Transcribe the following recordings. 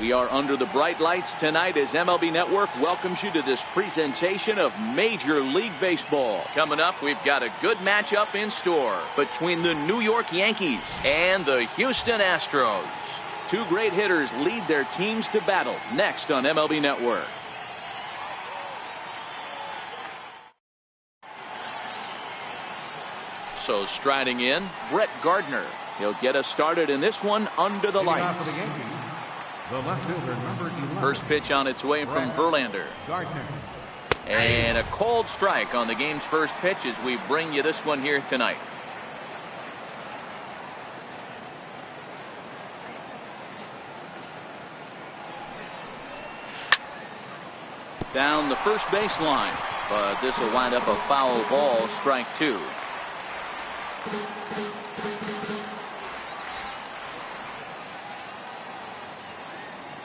We are under the bright lights tonight as MLB Network welcomes you to this presentation of Major League Baseball. Coming up, we've got a good matchup in store between the New York Yankees and the Houston Astros. Two great hitters lead their teams to battle next on MLB Network. So striding in, Brett Gardner. He'll get us started in this one under the lights. First pitch on its way from Verlander. And a cold strike on the game's first pitch as we bring you this one here tonight. Down the first baseline, but this will wind up a foul ball, strike two.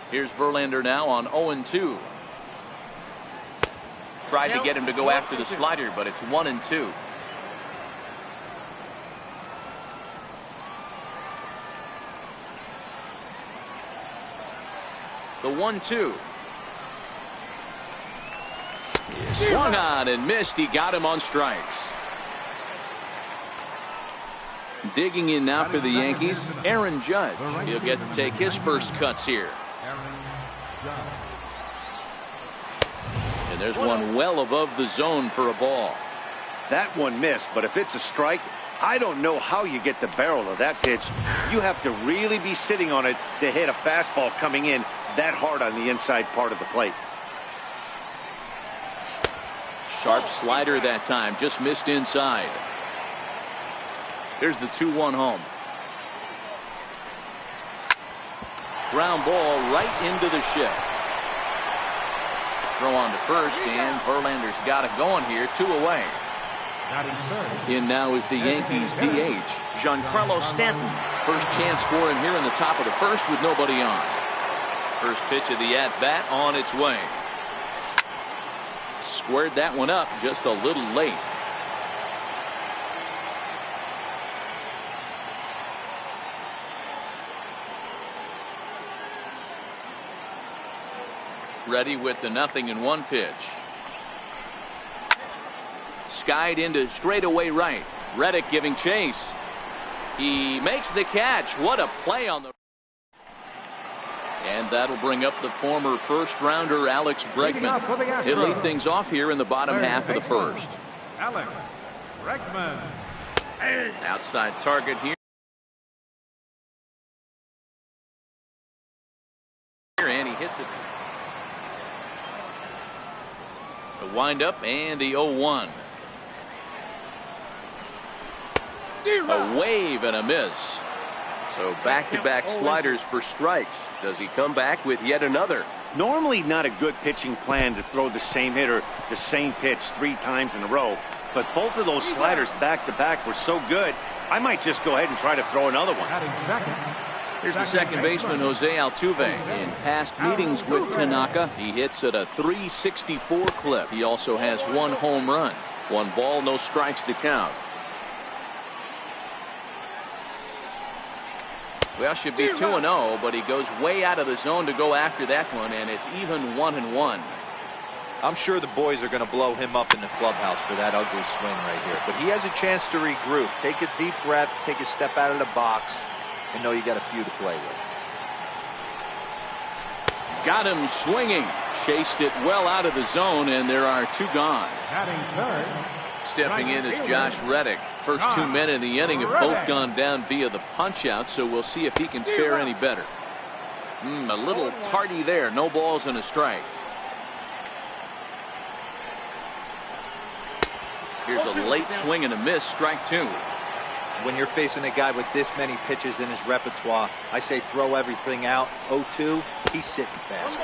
Here's Verlander now on 0-2. Tried to get him to go after the slider, but it's 1-2. The 1-2. Swung on and missed. He got him on strikes. Digging in now for the Yankees, Aaron Judge. He'll get to take his first cuts here. And there's one well above the zone for a ball. That one missed, but if it's a strike, I don't know how you get the barrel of that pitch. You have to really be sitting on it to hit a fastball coming in that hard on the inside part of the plate. Sharp slider that time, just missed inside. Here's the 2-1 home. Ground ball right into the shift. Throw on to first, and Verlander's got it going here, 2 away. In now is the Yankees DH, Giancarlo Stanton. First chance for him here in the top of the first with nobody on. First pitch of the at-bat on its way. Squared that one up just a little late. Ready with the 0-1 pitch. Skied into straightaway right. Reddick giving chase. He makes the catch. What a play on the. And that'll bring up the former first-rounder Alex Bregman. He'll lead things off here in the bottom half of the first. Alex Bregman. Outside target here. And he hits it. The windup and the 0-1. A wave and a miss. So back-to-back sliders for strikes. Does he come back with yet another? Normally not a good pitching plan to throw the same hitter the same pitch 3 times in a row, but both of those sliders back-to-back were so good, I might just go ahead and try to throw another one. Here's the second baseman, Jose Altuve. In past meetings with Tanaka, he hits at a .364 clip. He also has 1 home run. 1 ball, no strikes to count. Well, should be 2-0, but he goes way out of the zone to go after that one, and it's even 1-1. I'm sure the boys are going to blow him up in the clubhouse for that ugly swing right here. But he has a chance to regroup. Take a deep breath, take a step out of the box, and know you got a few to play with. Got him swinging. Chased it well out of the zone, and there are 2 gone. Stepping in is Josh Reddick. First 2 men in the inning have both gone down via the punch-out, so we'll see if he can fare any better. A little tardy there. No balls and a strike. Here's a late swing and a miss. Strike 2. When you're facing a guy with this many pitches in his repertoire, I say throw everything out. 0-2, he's sitting fast.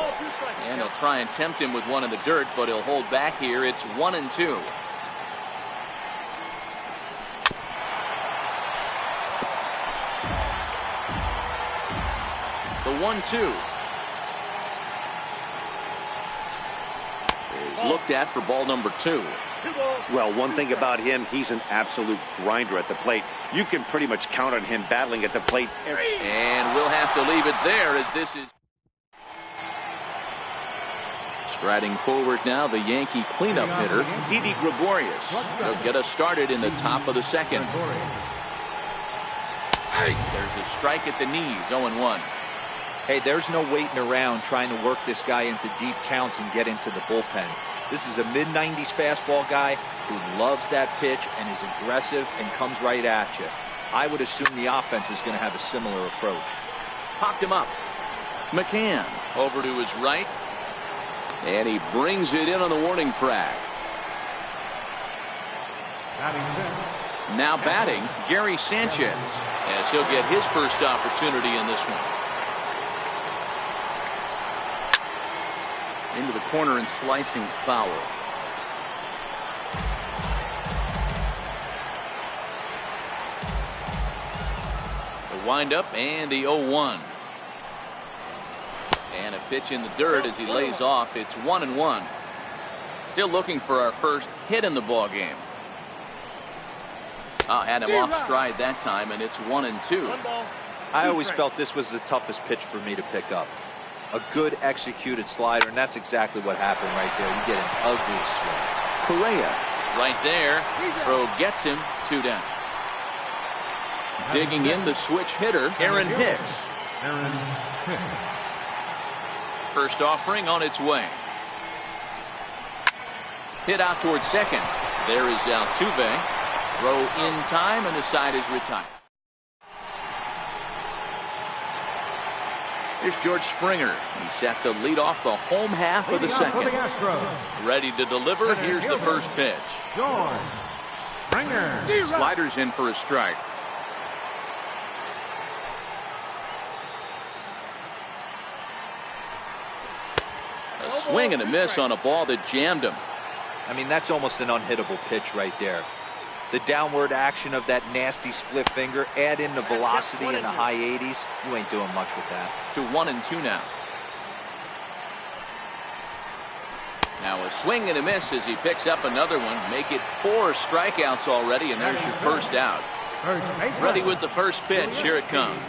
And he'll try and tempt him with one in the dirt, but he'll hold back here. It's 1-2. The 1-2 is looked at for ball number 2. Well, one thing about him, he's an absolute grinder at the plate. You can pretty much count on him battling at the plate. And we'll have to leave it there as this is. Striding forward now, the Yankee cleanup hitter, Didi Gregorius. He'll get us started in the top of the second. There's a strike at the knees, 0-1. Hey, there's no waiting around trying to work this guy into deep counts and get into the bullpen. This is a mid-90s fastball guy who loves that pitch and is aggressive and comes right at you. I would assume the offense is going to have a similar approach. Popped him up. McCann over to his right. And he brings it in on the warning track. Now batting, Gary Sanchez, as he'll get his first opportunity in this one. Into the corner and slicing foul. The windup and the 0-1. And a pitch in the dirt as he lays off. It's 1-1. Still looking for our first hit in the ball game. Had him off stride that time, and it's 1-2. I always felt this was the toughest pitch for me to pick up. A good executed slider, and that's exactly what happened right there. You get an ugly swing. Correa right there. Throw gets him. 2 down. Digging in the switch hitter, Aaron Hicks. First offering on its way. Hit out towards second. There is Altuve. Throw in time, and the side is retired. Here's George Springer. He's set to lead off the home half of the second. Ready to deliver. Here's the first pitch. George Springer. Sliders in for a strike. A swing and a miss on a ball that jammed him. I mean, that's almost an unhittable pitch right there. The downward action of that nasty split finger, add in the velocity in the high 80s, you ain't doing much with that. To 1-2 now. Now a swing and a miss as he picks up another one. Make it 4 strikeouts already, and there's your first out. Ready with the first pitch. Here it comes.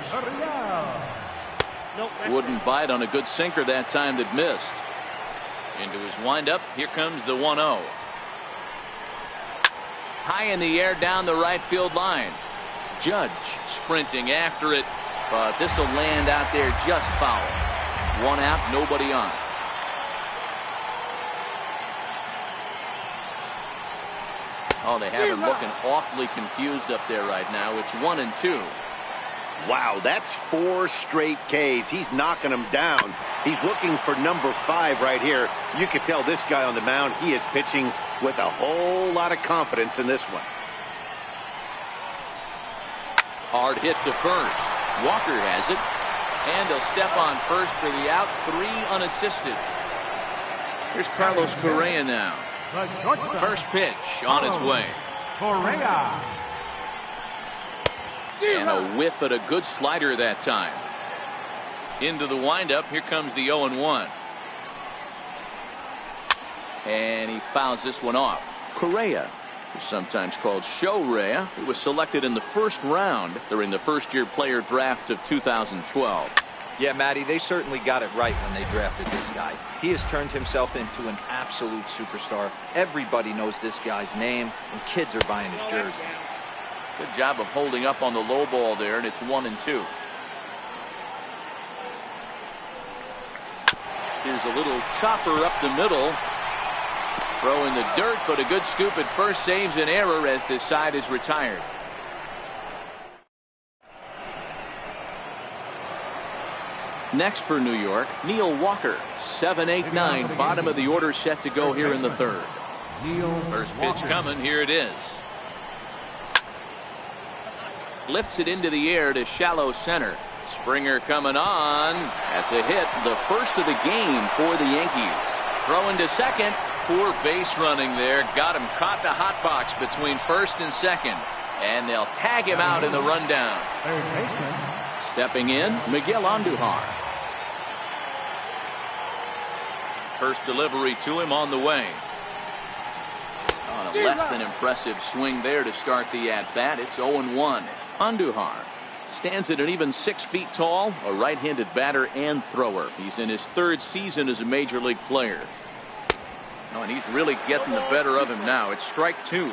Wouldn't bite on a good sinker that time that missed. Into his windup. Here comes the 1-0. High in the air down the right field line. Judge sprinting after it, but this will land out there just foul. 1 out, nobody on. Oh, they have him looking awfully confused up there right now. It's 1-2. Wow, that's 4 straight Ks. He's knocking them down. He's looking for number 5 right here. You can tell this guy on the mound, he is pitching with a whole lot of confidence in this one. Hard hit to first. Walker has it. And he'll step on first for the out. 3 unassisted. Here's Carlos Correa now. First pitch on its way. Correa. And a whiff at a good slider that time. Into the windup. Here comes the 0-1. And he fouls this one off. Correa, who's sometimes called Show-Rea, who was selected in the first round during the first-year player draft of 2012. Yeah, Matty, they certainly got it right when they drafted this guy. He has turned himself into an absolute superstar. Everybody knows this guy's name, and kids are buying his jerseys. Good job of holding up on the low ball there, and it's 1-2. Here's a little chopper up the middle. Throw in the dirt, but a good scoop at first saves an error as this side is retired. Next for New York, Neil Walker. 7, 8, 9. Bottom of the order set to go here in the third. First pitch coming. Here it is. Lifts it into the air to shallow center. Springer coming on. That's a hit. The first of the game for the Yankees. Throwing to second. Poor base running there. Got him caught the hot box between first and second. And they'll tag him out in the rundown. Stepping in, Miguel Andujar. First delivery to him on the way. On a less than impressive swing there to start the at-bat. It's 0-1. Andujar stands at an even 6 feet tall, a right-handed batter and thrower. He's in his 3rd season as a major league player. Oh, and he's really getting the better of him now. It's strike two.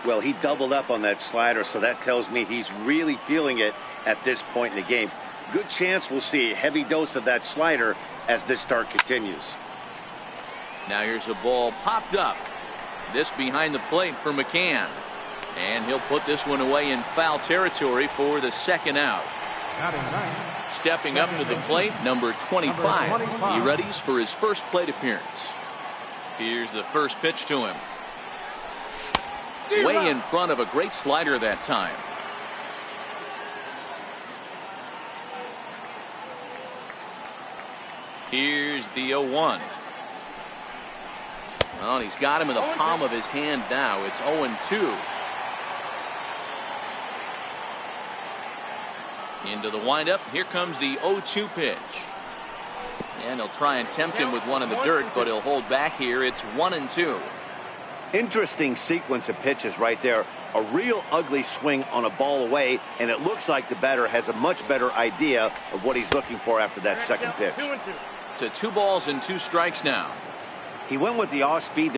Well, he doubled up on that slider, so that tells me he's really feeling it at this point in the game. Good chance we'll see a heavy dose of that slider as this start continues. Now here's a ball popped up. This behind the plate for McCann. And he'll put this one away in foul territory for the second out. Stepping up to the plate, number 25. He readies for his first plate appearance. Here's the first pitch to him. Way in front of a great slider that time. Here's the 0-1. Well, he's got him in the palm of his hand now. It's 0-2. Into the windup. Here comes the 0-2 pitch. And he'll try and tempt him with one in the dirt, but he'll hold back here. It's 1-2. Interesting sequence of pitches right there. A real ugly swing on a ball away, and it looks like the batter has a much better idea of what he's looking for after that second pitch. To 2 balls and 2 strikes now. He went with the off speed.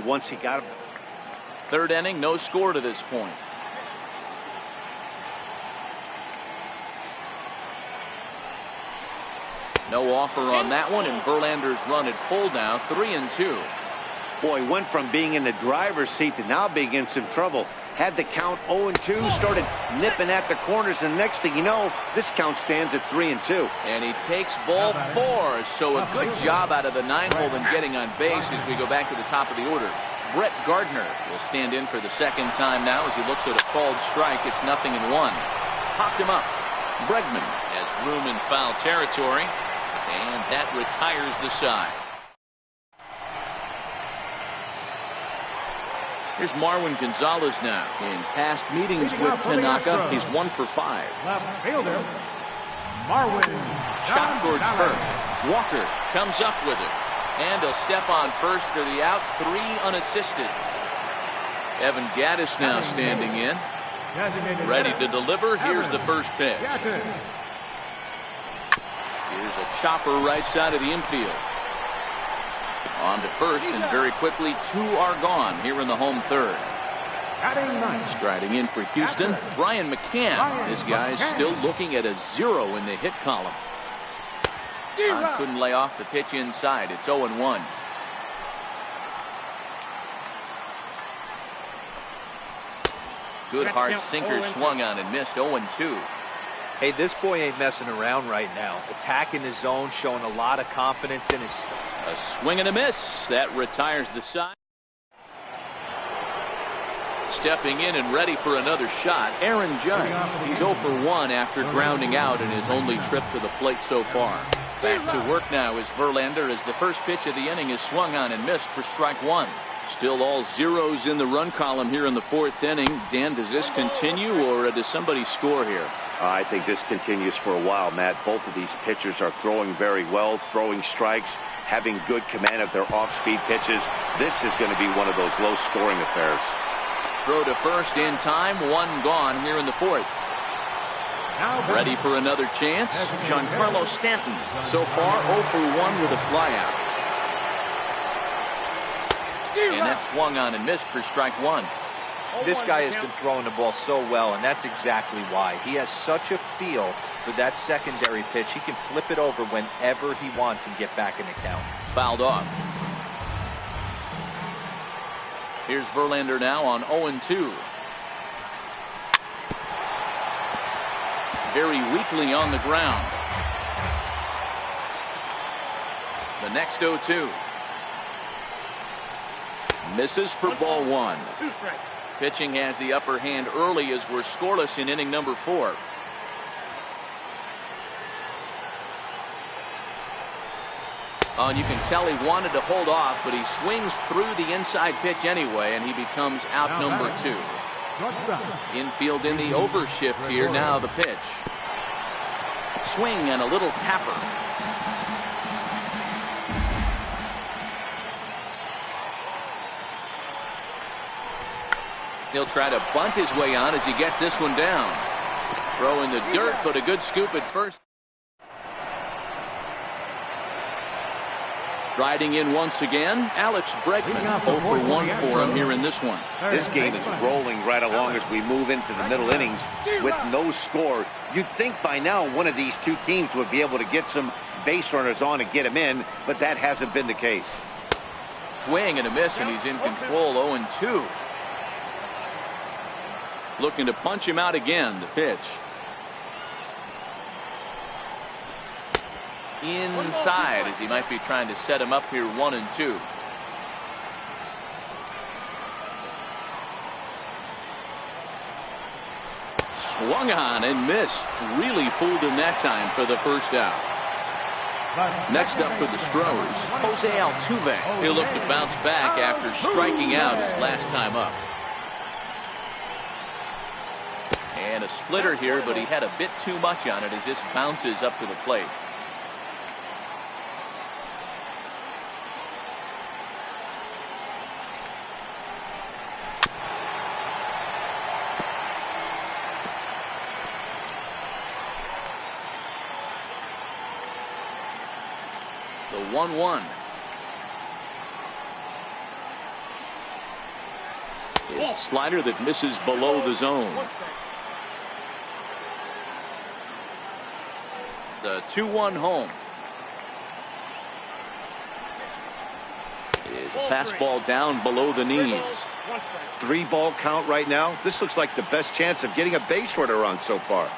Once he got him. Third inning, no score to this point. No offer on that one, and Verlander's run at full now, 3-2. Boy, went from being in the driver's seat to now being in some trouble. Had the count 0-2, started nipping at the corners, and next thing you know, this count stands at 3-2. And he takes ball 4, so a good job out of the 9-hole in getting on base as we go back to the top of the order. Brett Gardner will stand in for the second time now as he looks at a called strike. It's 0-1. Popped him up. Bregman has room in foul territory, and that retires the side. Here's Marwin Gonzalez now. In past meetings with Tanaka, he's 1 for 5. Left fielder, Marwin. Shot towards first. Walker comes up with it. And he'll step on first for the out. 3 unassisted. Evan Gaddis now standing in. Ready to deliver. Here's the first pitch. Here's a chopper right side of the infield. On to first, and very quickly 2 are gone here in the home third. Striding in for Houston, Brian McCann. This guy's still looking at a 0 in the hit column. Couldn't lay off the pitch inside. It's 0-1. Good hard sinker swung on and missed. 0-2. Hey, this boy ain't messing around right now. Attacking the zone, showing a lot of confidence in his... A swing and a miss. That retires the side. Stepping in and ready for another shot, Aaron Judge. He's 0 for 1 after grounding out in his only trip to the plate so far. Back to work now is Verlander as the first pitch of the inning is swung on and missed for strike 1. Still all zeros in the run column here in the fourth inning. Dan, does this continue, or does somebody score here? I think this continues for a while, Matt. Both of these pitchers are throwing very well, throwing strikes, having good command of their off-speed pitches. This is going to be one of those low-scoring affairs. Throw to first in time. One gone here in the fourth. Ready for another chance. Giancarlo Stanton, so far 0 for 1 with a flyout. And that swung on and missed for strike one. This guy has been throwing the ball so well, and that's exactly why. He has such a feel for that secondary pitch. He can flip it over whenever he wants and get back in the count. Fouled off. Here's Verlander now on 0-2. Very weakly on the ground. The next 0-2. Misses for ball one. Pitching has the upper hand early as we're scoreless in inning number 4. Oh, and you can tell he wanted to hold off, but he swings through the inside pitch anyway, and he becomes out number 2. Infield in the overshift here. Now the pitch. Swing and a little tapper. He'll try to bunt his way on as he gets this one down. Throw in the dirt, but a good scoop at first. Striding in once again, Alex Bregman. 0 for 1 for him here in this one. This game is rolling right along as we move into the middle innings with no score. You'd think by now one of these two teams would be able to get some base runners on and get him in, but that hasn't been the case. Swing and a miss, and he's in control. 0-2. Looking to punch him out again. The pitch. Inside as he might be trying to set him up here. 1-2. Swung on and missed. Really fooled him that time for the first out. Next up for the Stros, Jose Altuve. He'll look to bounce back after striking out his last time up. And a splitter here, but he had a bit too much on it as this bounces up to the plate. The 1-1. His slider that misses below the zone. The 2-1 home. Is a fastball down below the knees. 3-ball count right now. This looks like the best chance of getting a base runner on so far.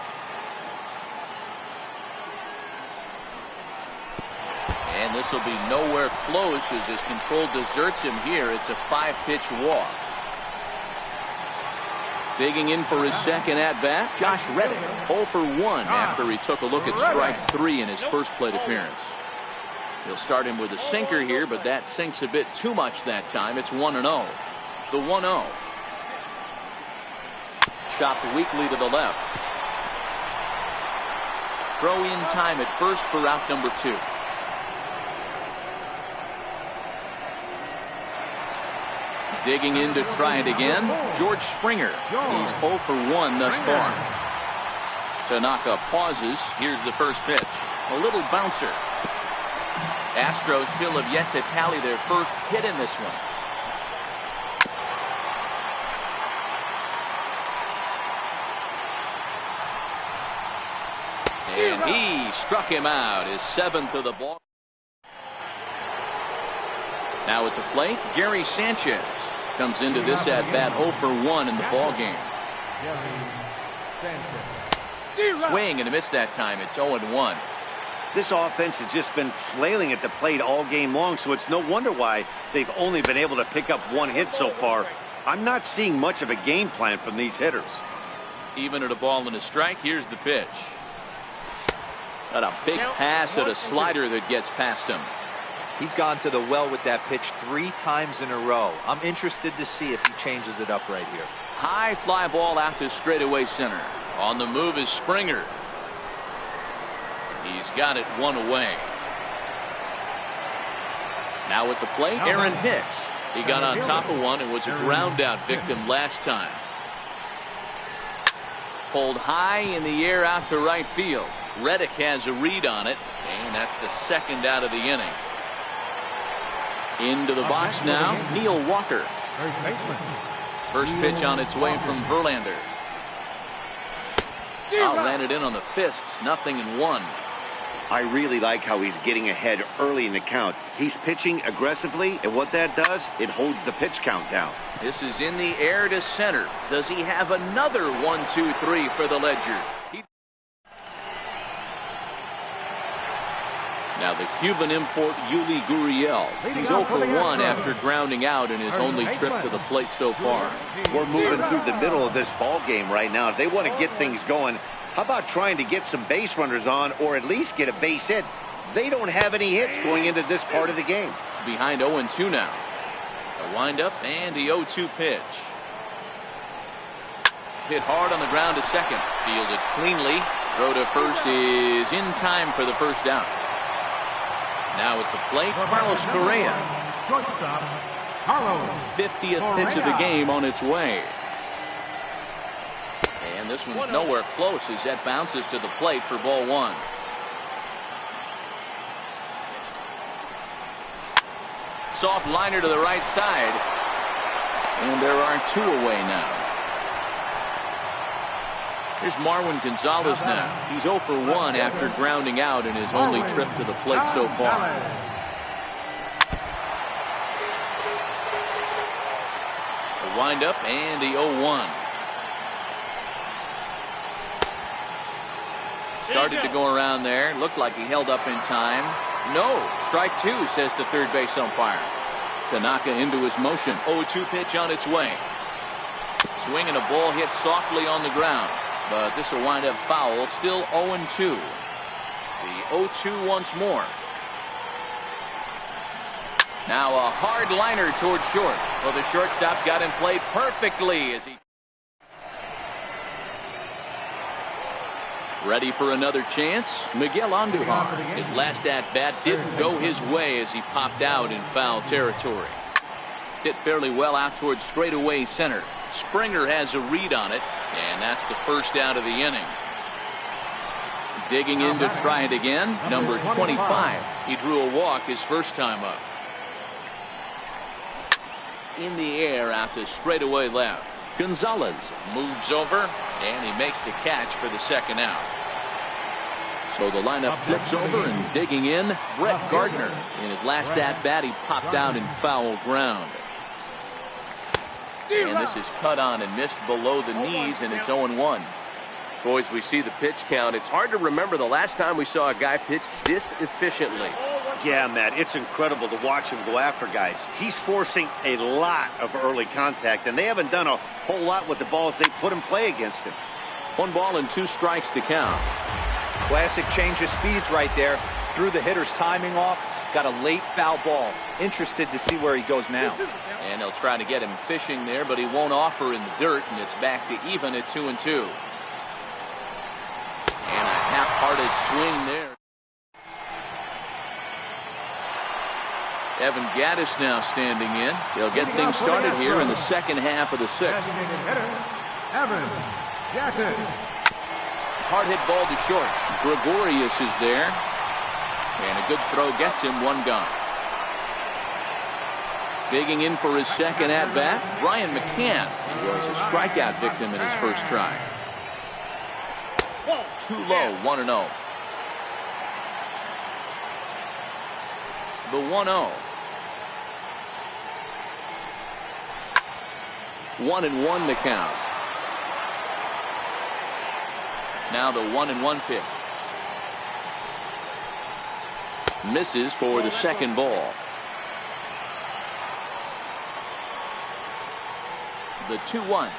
And this will be nowhere close as his control deserts him here. It's a 5-pitch walk. Digging in for his second at-bat, Josh Reddick. 0 for 1 after he took a look at strike 3 in his first plate appearance. He'll start him with a sinker here, but that sinks a bit too much that time. It's 1-0. The 1-0. Chopped weakly to the left. Throw in time at first for out number 2. Digging in to try it again, George Springer. He's 0 for 1 thus far. Tanaka pauses. Here's the first pitch. A little bouncer. Astros still have yet to tally their first hit in this one. And he struck him out, his 7th of the ball. Now at the plate, Gary Sanchez comes into this at-bat 0 for 1 in the ball game. Swing and a miss that time. It's 0-1. This offense has just been flailing at the plate all game long, so it's no wonder why they've only been able to pick up 1 hit so far. I'm not seeing much of a game plan from these hitters. Even at a ball and a strike, here's the pitch. Got a big pass at a slider that gets past him. He's gone to the well with that pitch 3 times in a row. I'm interested to see if he changes it up right here. High fly ball out to straightaway center. On the move is Springer. He's got it 1 away. Now at the plate, Aaron Hicks. He got on top of one and was a ground out victim last time. Pulled high in the air out to right field. Reddick has a read on it, and that's the 2nd out of the inning. Into the box now, Neil Walker. First pitch on its way from Verlander. Landed in on the fists, 0-1. I really like how he's getting ahead early in the count. He's pitching aggressively, and what that does, it holds the pitch count down. This is in the air to center. Does he have another 1-2-3 for the Ledger? Now the Cuban import Yuli Gurriel. He's 0 for 1 after grounding out in his only trip to the plate so far. We're moving through the middle of this ball game right now. If they want to get things going, how about trying to get some base runners on or at least get a base hit? They don't have any hits going into this part of the game. Behind 0-2 now. A windup and the 0-2 pitch. Hit hard on the ground to second. Fielded cleanly. Throw to first is in time for the first out. Now at the plate, Carlos Correa. 50th pitch of the game on its way. And this one's nowhere close as that bounces to the plate for ball 1. Soft liner to the right side. And there are 2 away now. Here's Marwin Gonzalez now. He's 0 for 1 after grounding out in his only trip to the plate so far. A windup and the 0-1. Started to go around there. Looked like he held up in time. No. Strike 2, says the third base umpire. Tanaka into his motion. 0-2 pitch on its way. Swing and a ball hit softly on the ground. But this will wind up foul. Still 0-2. The 0-2 once more. Now a hard liner towards short. Well, the shortstop's got him played perfectly as he ready for another chance. Miguel Andujar. His last at-bat didn't go his way as he popped out in foul territory. Hit fairly well out towards straightaway center. Springer has a read on it, and that's the first out of the inning. Digging in to try it again, number 25. He drew a walk his first time up. In the air out to straightaway left. Gonzalez moves over, and he makes the catch for the 2nd out. So the lineup flips over, and digging in, Brett Gardner. In his last at-bat, he popped out in foul ground. And this is cut on and missed below the knees, and it's 0-1. Boys, we see the pitch count. It's hard to remember the last time we saw a guy pitch this efficiently. Yeah, Matt, it's incredible to watch him go after guys. He's forcing a lot of early contact, and they haven't done a whole lot with the balls they put in play against him. 1 ball and 2 strikes to count. Classic change of speeds right there. Threw the hitter's timing off. Got a late foul ball. Interested to see where he goes now. And they'll try to get him fishing there, but he won't offer in the dirt, and it's back to even at 2-2. And a half-hearted swing there. Evan Gaddis now standing in. They'll get things started here in the 2nd half of the 6th. Evan Gaddis. Hard hit ball to short. Gregorius is there. And a good throw gets him 1 gone. Digging in for his 2nd at-bat, Brian McCann was a strikeout victim in his first try. Too low, 1-0. The 1-0. 1-1 the count. Now the 1-1 pitch. Misses for the 2nd ball. The 2-1.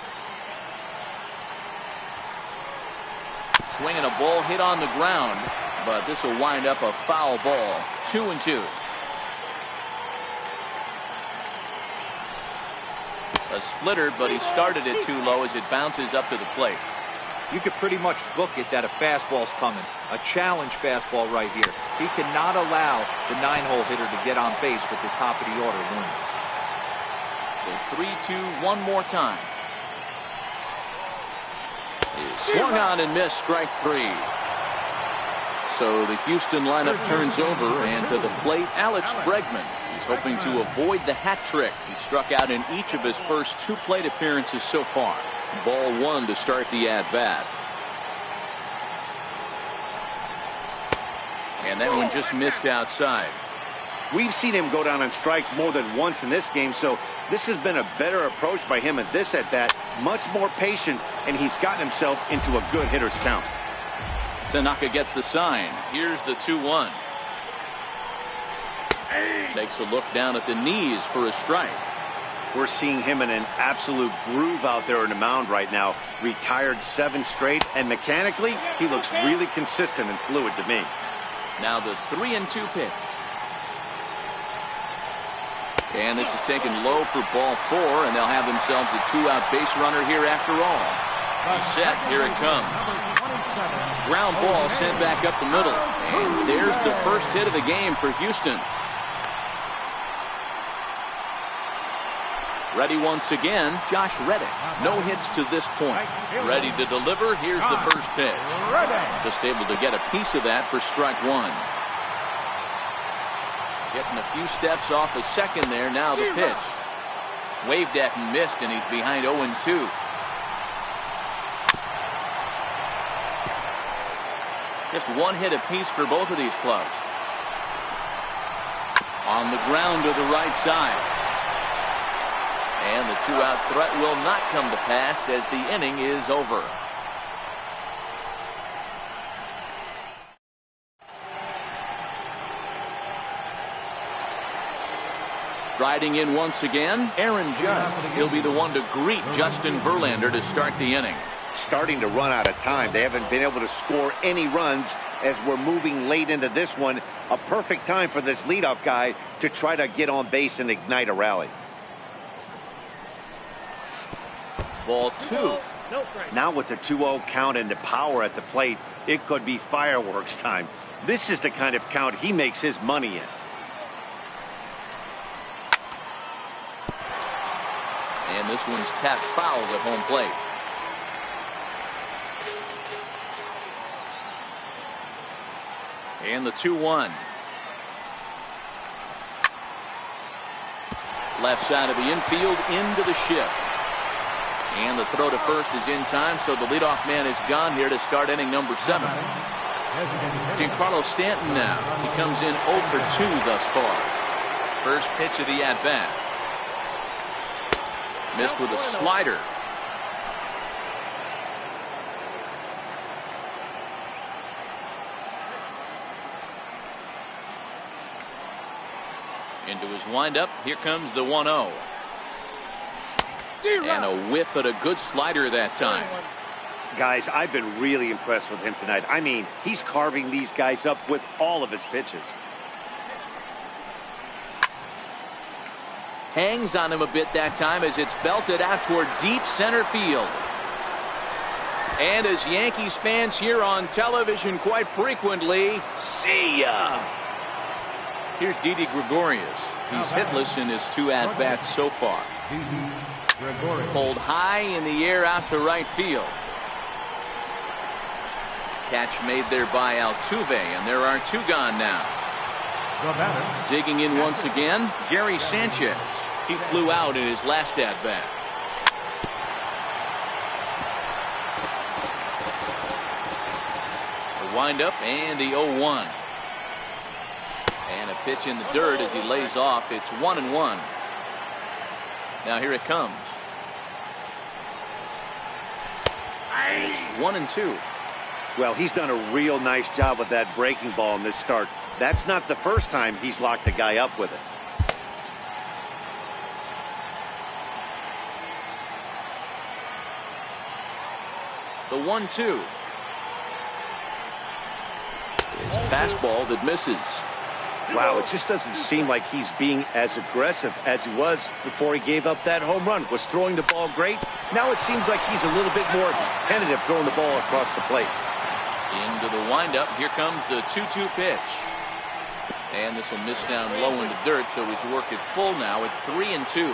Swing and a ball hit on the ground, but this will wind up a foul ball. 2-2. A splitter, but he started it too low as it bounces up to the plate. You could pretty much book it that a fastball's coming. A challenge fastball right here. He cannot allow the 9-hole hitter to get on base with the top of the order looming. So 3-2, one more time. He swung on and missed, strike 3. So the Houston lineup turns over, and to the plate, Alex Bregman. He's hoping to avoid the hat trick. He struck out in each of his first 2 plate appearances so far. Ball 1 to start the at-bat. And that one just missed outside. We've seen him go down on strikes more than once in this game, so this has been a better approach by him at this at-bat. Much more patient, and he's gotten himself into a good hitter's count. Tanaka gets the sign. Here's the 2-1. Takes a look down at the knees for a strike. We're seeing him in an absolute groove out there in the mound right now. Retired 7 straight, and mechanically, he looks really consistent and fluid to me. Now the 3-2 pitch. And this is taken low for ball 4, and they'll have themselves a 2-out base runner here after all. He's set. Here it comes. Ground ball sent back up the middle. And there's the first hit of the game for Houston. Ready once again, Josh Reddick. No hits to this point. Ready to deliver. Here's the first pitch. Just able to get a piece of that for strike 1. Getting a few steps off a second there. Now the pitch. Waved at and missed, and he's behind 0-2. Just 1 hit apiece for both of these clubs. On the ground to the right side. And the 2-out threat will not come to pass as the inning is over. Riding in once again, Aaron Judge. He'll be the one to greet Justin Verlander to start the inning. Starting to run out of time. They haven't been able to score any runs as we're moving late into this one. A perfect time for this leadoff guy to try to get on base and ignite a rally. Ball 2. Now with the 2-0 count and the power at the plate, it could be fireworks time. This is the kind of count he makes his money in. And this one's tapped foul at home plate. And the 2-1. Left side of the infield into the shift. And the throw to first is in time, so the leadoff man is gone here to start inning number 7. Giancarlo Stanton now. He comes in 0 for 2 thus far. First pitch of the at-bat. Missed with a slider. Into his windup. Here comes the 1-0. And a whiff at a good slider that time. Guys, I've been really impressed with him tonight. I mean, he's carving these guys up with all of his pitches. Hangs on him a bit that time as it's belted out toward deep center field. And as Yankees fans hear on television quite frequently, see ya! Here's Didi Gregorius. He's hitless in his 2 at-bats so far. Pulled high in the air out to right field. Catch made there by Altuve, and there are 2 gone now. Digging in once again, Gary Sanchez. He flew out in his last at-bat. The windup and the 0-1. And a pitch in the dirt as he lays off. It's 1-1. Now here it comes. It's 1-2. Well, he's done a real nice job with that breaking ball in this start. That's not the first time he's locked the guy up with it. The 1-2. It's a fastball that misses. Wow, it just doesn't seem like he's being as aggressive as he was before he gave up that home run. Was throwing the ball great. Now it seems like he's a little bit more tentative throwing the ball across the plate. Into the windup. Here comes the 2-2 pitch. And this will miss down low in the dirt, so he's working full now at 3-2.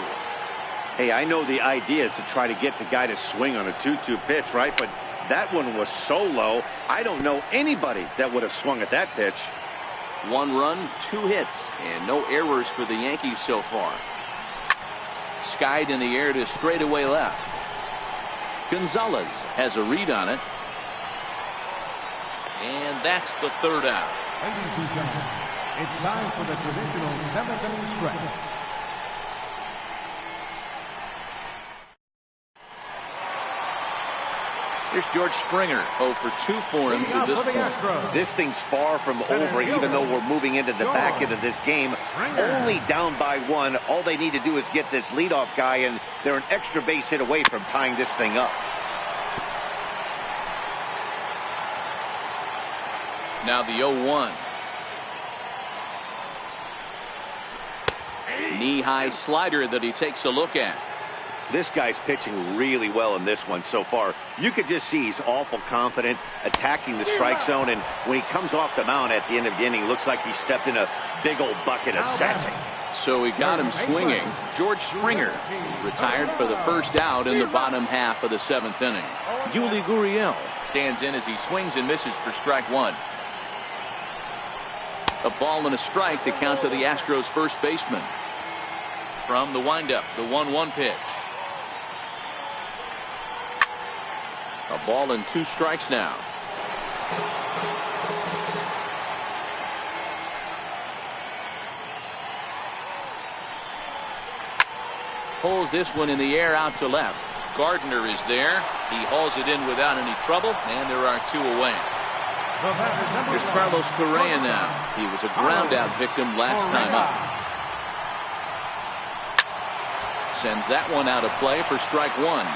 Hey, I know the idea is to try to get the guy to swing on a 2-2 pitch, right? But that one was so low, I don't know anybody that would have swung at that pitch. 1 run, 2 hits, and no errors for the Yankees so far. Skied in the air to straightaway left. Gonzalez has a read on it. And that's the 3rd out. Ladies and gentlemen, it's time for the traditional 7th inning stretch. Here's George Springer, 0 for 2 for him to this point. This thing's far from over, even though we're moving into the back end of this game. Only down by 1. All they need to do is get this leadoff guy, and they're an extra base hit away from tying this thing up. Now the 0-1. Knee-high slider that he takes a look at. This guy's pitching really well in this one so far. You could just see he's awful confident, attacking the strike zone, and when he comes off the mound at the end of the inning, looks like he stepped in a big old bucket of sassy. So he got him swinging. George Springer is retired for the 1st out in the bottom half of the 7th inning. Yuli Gurriel stands in as he swings and misses for strike 1. A ball and a strike to count to the Astros first baseman. From the windup, the 1-1 pitch. A ball and 2 strikes now. Pulls this one in the air out to left. Gardner is there. He hauls it in without any trouble, and there are 2 away. Here's Carlos Correa now. He was a ground out victim last time up. Sends that one out of play for strike 1.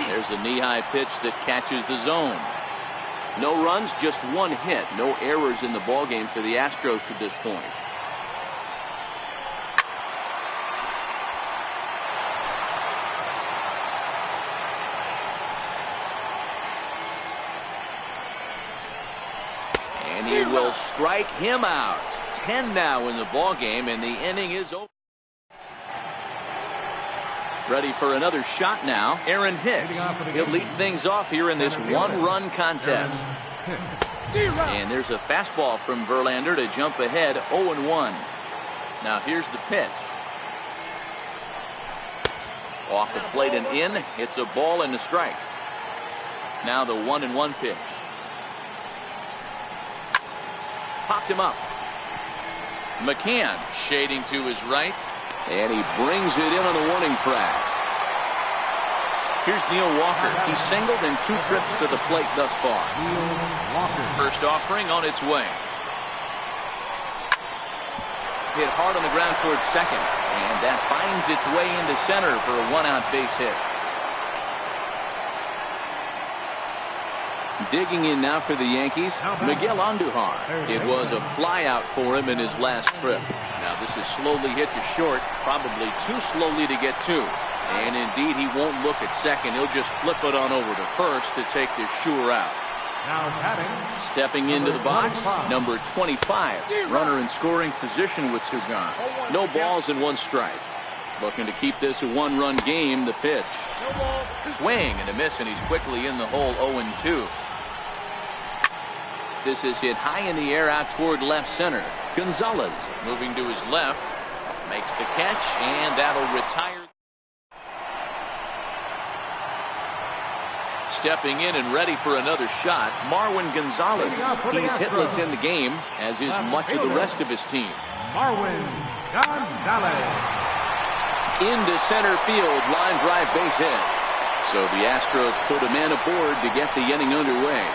There's a knee-high pitch that catches the zone. No runs, just 1 hit. No errors in the ballgame for the Astros to this point. And he will strike him out. 10 now in the ballgame, and the inning is over. Ready for another shot now. Aaron Hicks. He'll lead things off here in this 1-run contest. And there's a fastball from Verlander to jump ahead 0-1. Now here's the pitch. Off the plate and in. It's a ball and a strike. Now the 1-1 pitch. Popped him up. McCann shading to his right. And he brings it in on the warning track. Here's Neil Walker. He singled in 2 trips to the plate thus far. First offering on its way. Hit hard on the ground towards second. And that finds its way into center for a 1-out base hit. Digging in now for the Yankees, Miguel Andujar. It was a flyout for him in his last trip. Now this is slowly hit to short, probably too slowly to get to. And indeed, he won't look at second. He'll just flip it on over to first to take the sure out. Stepping into the box, number 25. Runner in scoring position with Sugan. No balls and 1 strike. Looking to keep this a 1-run game. The pitch. Swing and a miss, and he's quickly in the hole 0-2. This is hit high in the air out toward left center. Gonzalez moving to his left. Makes the catch, and that'll retire. Stepping in and ready for another shot, Marwin Gonzalez. He's hitless in the game, as is much of the rest of his team. Marwin Gonzalez. Into center field, line drive base hit. So the Astros put a man aboard to get the inning underway.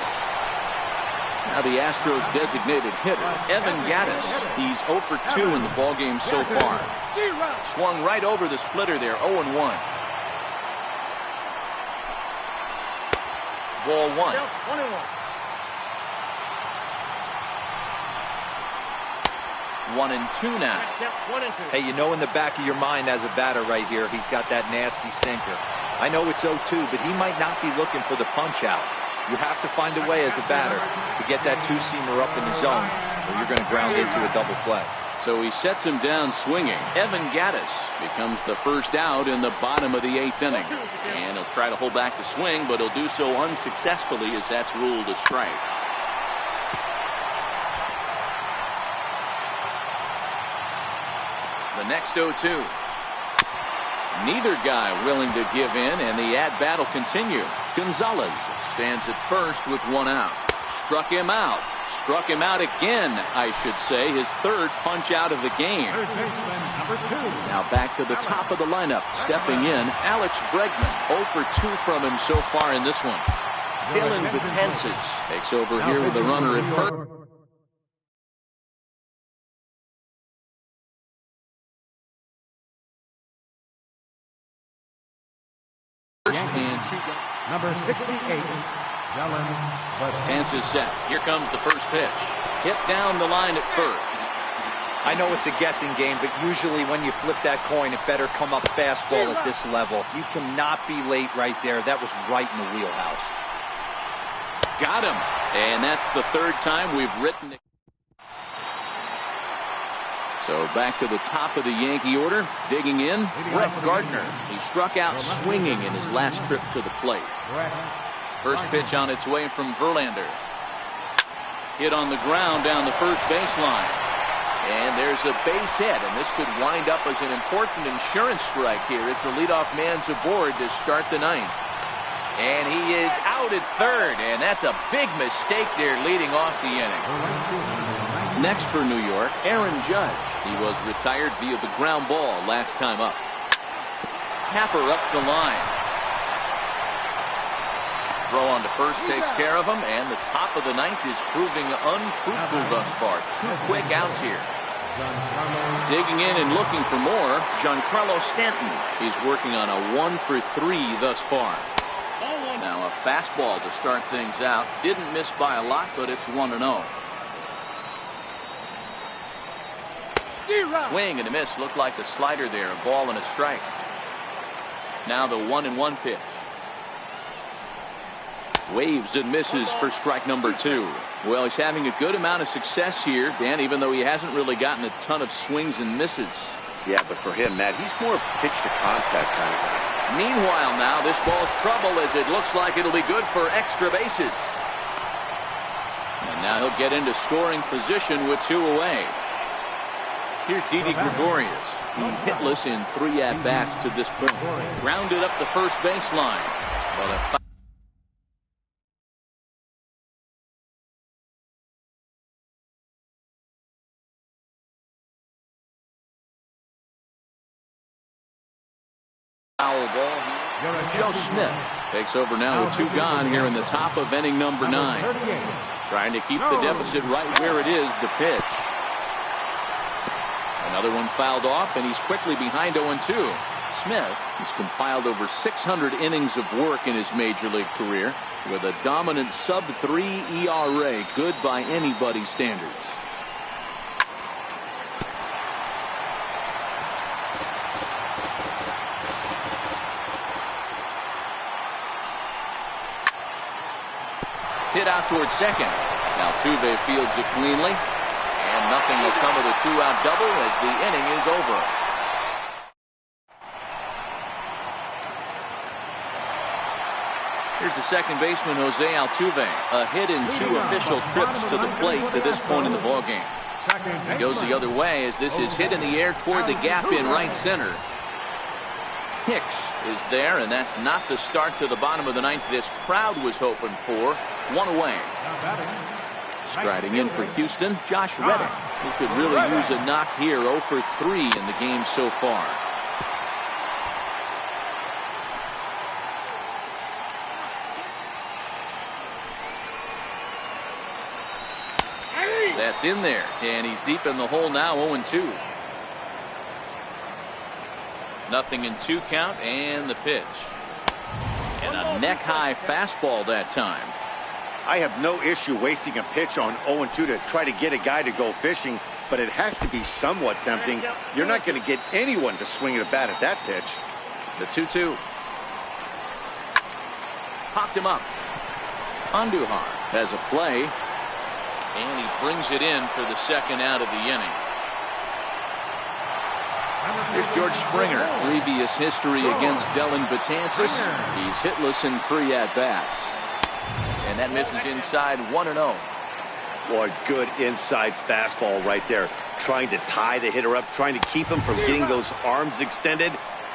Now the Astros designated hitter, Evan Gattis. He's 0 for 2 in the ballgame so far. Swung right over the splitter there, 0-1. ball one. 1-2 now. Hey, you know in the back of your mind as a batter right here, he's got that nasty sinker. I know it's 0-2, but he might not be looking for the punch out. You have to find a way as a batter to get that two-seamer up in the zone, or you're going to ground into a double play. So he sets him down swinging. Evan Gattis becomes the first out in the bottom of the 8th inning. And he'll try to hold back the swing, but he'll do so unsuccessfully as that's ruled a strike. The next 0-2. Neither guy willing to give in, and the at-bat will continue. Gonzalez stands at first with one out. Struck him out. Struck him out again, I should say. His third punch out of the game. Now back to the top of the lineup. Stepping in, Alex Bregman. 0 for 2 from him so far in this one. Dylan Betances takes over here with a runner at first. Number 68, Betances sets. Here comes the first pitch. Hit down the line at first. I know it's a guessing game, but usually when you flip that coin, it better come up fastball at this level. You cannot be late right there. That was right in the wheelhouse. Got him. And that's the third time we've written it. So back to the top of the Yankee order. Digging in, Brett Gardner. He struck out swinging in his last trip to the plate. First pitch on its way from Verlander. Hit on the ground down the first baseline. And there's a base hit, and this could wind up as an important insurance strike here as the leadoff man's aboard to start the ninth. And he is out at third, and that's a big mistake there leading off the inning. Next for New York, Aaron Judge. He was retired via the ground ball last time up. Tapper up the line. Throw on to first takes care of him, and the top of the ninth is proving unfruitful thus far. 2 quick outs here. Digging in and looking for more, Giancarlo Stanton. He's working on a 1 for 3 thus far. Now a fastball to start things out. Didn't miss by a lot, but it's 1-0. Swing and a miss. Looked like a slider there. A ball and a strike. Now the 1-1 pitch. Waves and misses for strike number 2. Well, he's having a good amount of success here, Dan, even though he hasn't really gotten a ton of swings and misses. Yeah, but for him, Matt, he's more of a pitch to contact kind of guy. Meanwhile, now this ball's trouble as it looks like it'll be good for extra bases. And now he'll get into scoring position with 2 away. Here's Didi Gregorius. He's hitless in 3 at-bats to this point. Grounded up the first baseline. Well, foul ball here. Joe Smith takes over now with 2 gone here in the top of inning number 9. Trying to keep the deficit right where it is, the pitch. Another one fouled off, and he's quickly behind 0-2. Smith has compiled over 600 innings of work in his major league career with a dominant sub-3 ERA, good by anybody's standards. Hit out towards second. Altuve fields it cleanly. And nothing will come of the 2-out double as the inning is over. Here's the second baseman, Jose Altuve. A hit in 2 official trips to the plate to this point in the ballgame. He goes the other way as this is hit in the air toward the gap in right center. Hicks is there, and that's not the start to the bottom of the ninth this crowd was hoping for. 1 away. Striding in for Houston, Josh Reddick, who could really use a knock here. 0 for 3 in the game so far. That's in there, and he's deep in the hole now. 0-2. Nothing in 2 count, and the pitch. And a neck-high fastball that time. I have no issue wasting a pitch on 0-2 to try to get a guy to go fishing, but it has to be somewhat tempting. You're not going to get anyone to swing at a bat at that pitch. The 2-2. Popped him up. Andujar has a play, and he brings it in for the second out of the inning. Here's George Springer. Previous history against Dellin Betances. He's hitless in 3 at-bats. And that misses inside 1-0. Boy, good inside fastball right there. Trying to tie the hitter up, trying to keep him from getting those arms extended.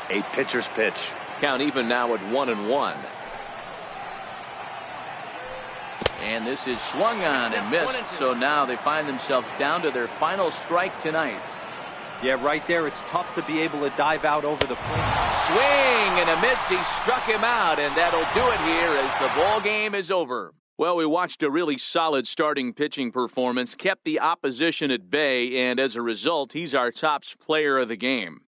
A pitcher's pitch. Count even now at 1-1. And this is swung on and missed. So now they find themselves down to their final strike tonight. Yeah, right there, it's tough to be able to dive out over the plate. Swing and a miss. He struck him out, and that'll do it here as the ball game is over. Well, we watched a really solid starting pitching performance, kept the opposition at bay, and as a result, he's our top player of the game.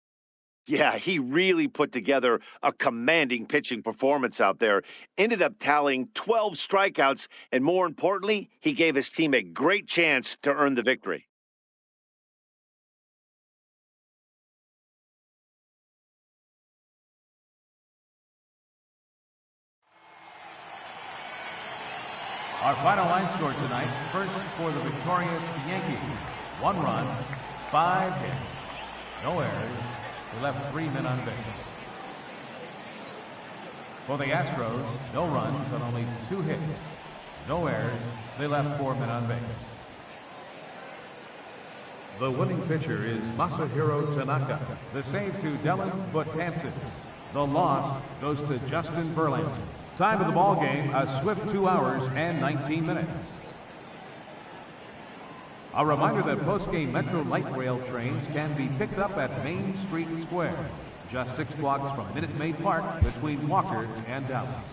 Yeah, he really put together a commanding pitching performance out there. Ended up tallying 12 strikeouts, and more importantly, he gave his team a great chance to earn the victory. Our final line score tonight, first for the victorious Yankees. 1 run, 5 hits, no errors. They left 3 men on base. For the Astros, no runs on only 2 hits, no errors. They left 4 men on base. The winning pitcher is Masahiro Tanaka. The save to Dellin Betances. The loss goes to Justin Verlander. Time of the ball game, a swift 2 hours and 19 minutes. A reminder that post-game Metro Light Rail trains can be picked up at Main Street Square, just 6 blocks from Minute Maid Park between Walker and Dallas.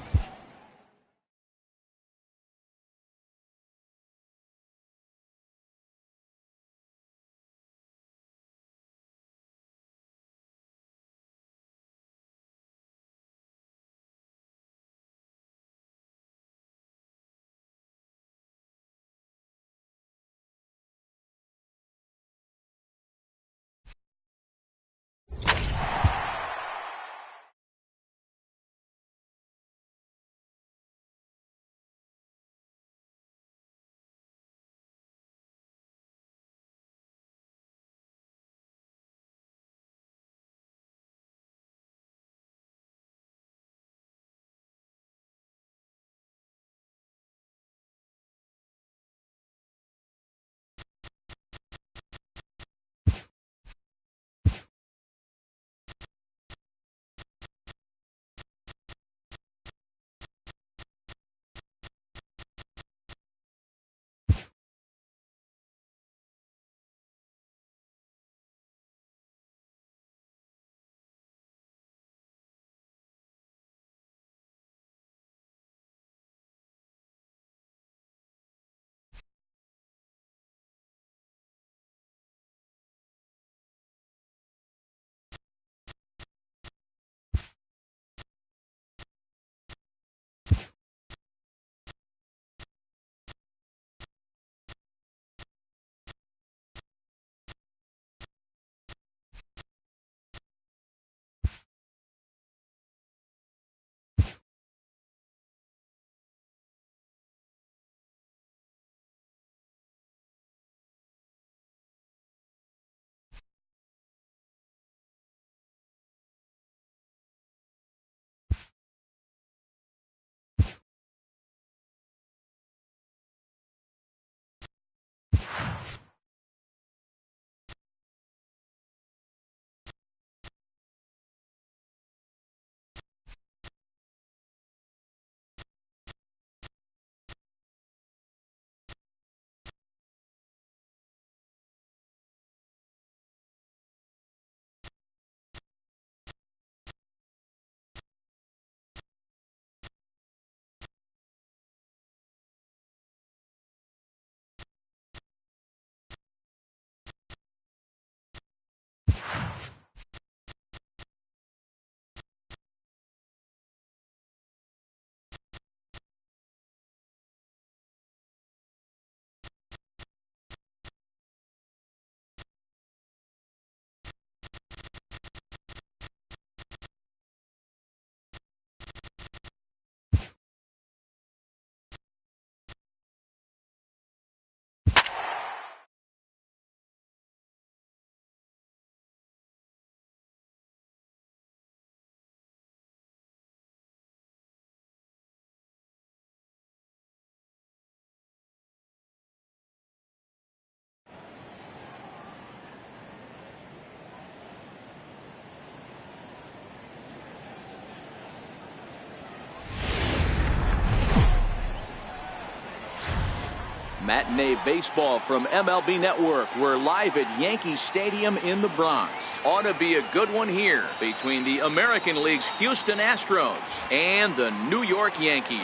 Matinee baseball from MLB Network. We're live at Yankee Stadium in the Bronx. Ought to be a good one here between the American League's Houston Astros and the New York Yankees.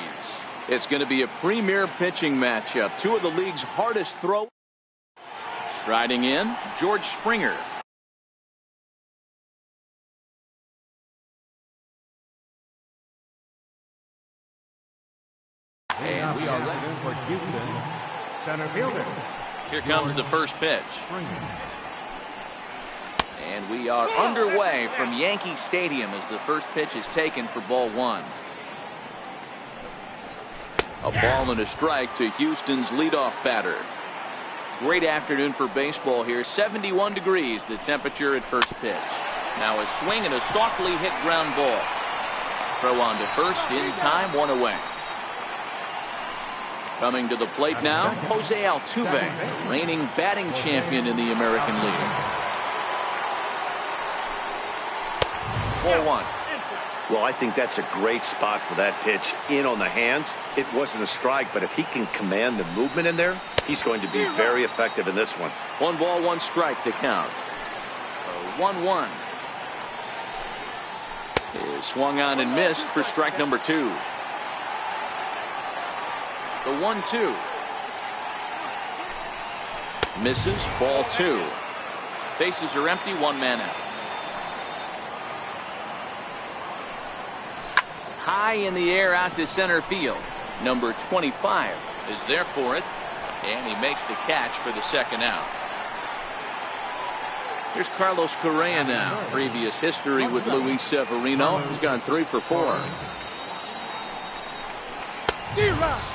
It's going to be a premier pitching matchup. Two of the league's hardest throw. Striding in, George Springer. And we are ready for Houston. Center fielder. Here comes the first pitch. And we are underway from Yankee Stadium as the first pitch is taken for ball one. A ball and a strike to Houston's leadoff batter. Great afternoon for baseball here. 71 degrees the temperature at first pitch. Now a swing and a softly hit ground ball. Throw on to first in time, one away. Coming to the plate now, Jose Altuve, reigning batting champion in the American League. 4-1. Well, I think that's a great spot for that pitch. In on the hands. It wasn't a strike, but if he can command the movement in there, he's going to be very effective in this one. 1 ball, 1 strike to count. 1-1. Is swung on and missed for strike number 2. The 1-2. Misses, ball 2. Bases are empty, 1 man out. High in the air out to center field. Number 25 is there for it, and he makes the catch for the second out. Here's Carlos Correa now. Previous history with Luis Severino. He's gone 3 for 4.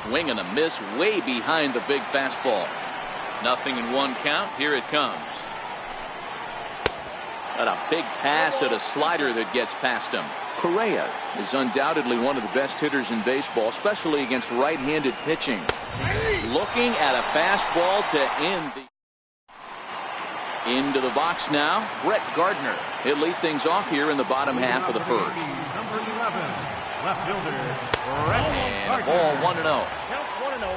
Swing and a miss way behind the big fastball. Nothing in 1 count. Here it comes. And a big pass at a slider that gets past him. Correa is undoubtedly one of the best hitters in baseball, especially against right-handed pitching. Looking at a fastball to end the. Into the box now, Brett Gardner. He'll lead things off here in the bottom half of the first. Number 11, left fielder, and a ball 1-0. Counts 1-0.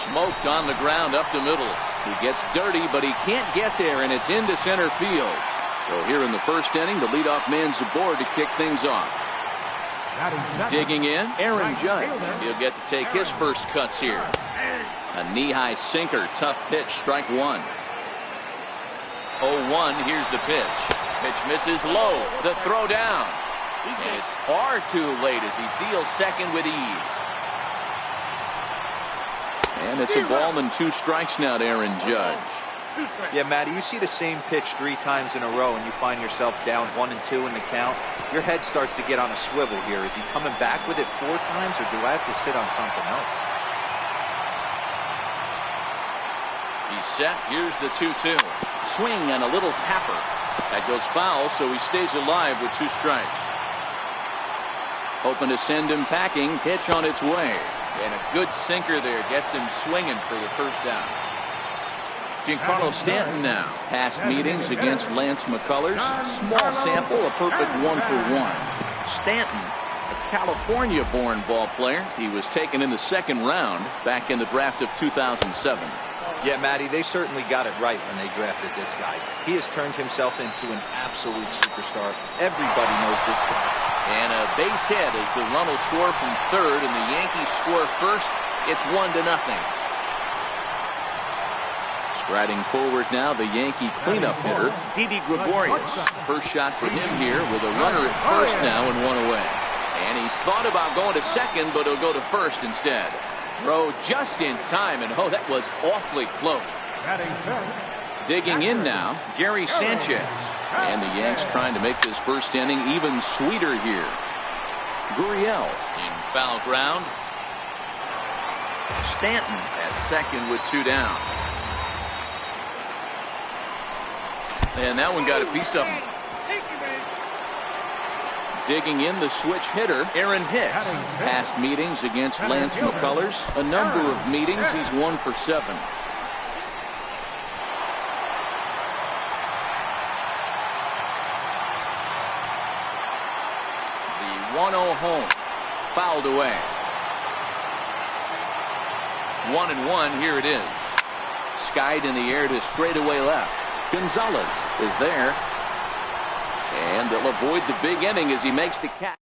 Smoked on the ground up the middle. He gets dirty, but he can't get there, and it's into center field. So here in the first inning, the leadoff man's aboard to kick things off. Digging in, Aaron Judge. He'll get to take his first cuts here. A knee-high sinker, tough pitch, strike 1. 0-1, here's the pitch. Pitch misses low, the throw down. And it's far too late as he steals second with ease. And it's a ball and 2 strikes now to Aaron Judge. Yeah, Matty, you see the same pitch 3 times in a row and you find yourself down 1 and 2 in the count. Your head starts to get on a swivel here. Is he coming back with it 4 times, or do I have to sit on something else? He's set. Here's the 2-2. Swing and a little tapper. That goes foul, so he stays alive with 2 strikes. Hoping to send him packing. Pitch on its way. And a good sinker there gets him swinging for the first out. Giancarlo Stanton now. Past meetings against Lance McCullers. Small sample, a perfect 1 for 1. Stanton, a California-born ball player. He was taken in the 2nd round back in the draft of 2007. Yeah, Matty, they certainly got it right when they drafted this guy. He has turned himself into an absolute superstar. Everybody knows this guy. And a base hit as the run will score from third, and the Yankees score first. It's 1-0. Striding forward now, the Yankee cleanup hitter, Didi Gregorius. First shot for him here with a runner at first now and 1 away. And he thought about going to second, but he'll go to first instead. Throw just in time, and oh, that was awfully close. Digging in now, Gary Sanchez. And the Yanks trying to make this first inning even sweeter here. Gurriel in foul ground. Stanton at second with 2 down. And that one got a piece of him. Digging in, the switch hitter, Aaron Hicks. Past meetings against Lance McCullers. A number of meetings, he's 1 for 7. The 1-0 home. fouled away. 1-1, here it is. Skied in the air to straightaway left. Gonzalez is there. And they'll avoid the big inning as he makes the catch.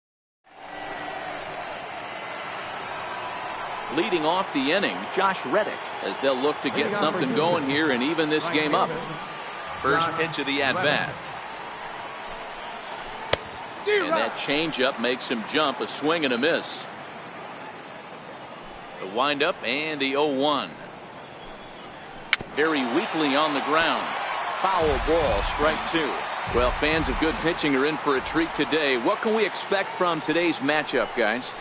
Leading off the inning, Josh Reddick, as they'll look to get something going here and even this game up. First pitch of the at-bat. And that changeup makes him jump, a swing and a miss. The windup and the 0-1. Very weakly on the ground. Foul ball, strike two. Well, fans of good pitching are in for a treat today. What can we expect from today's matchup, guys?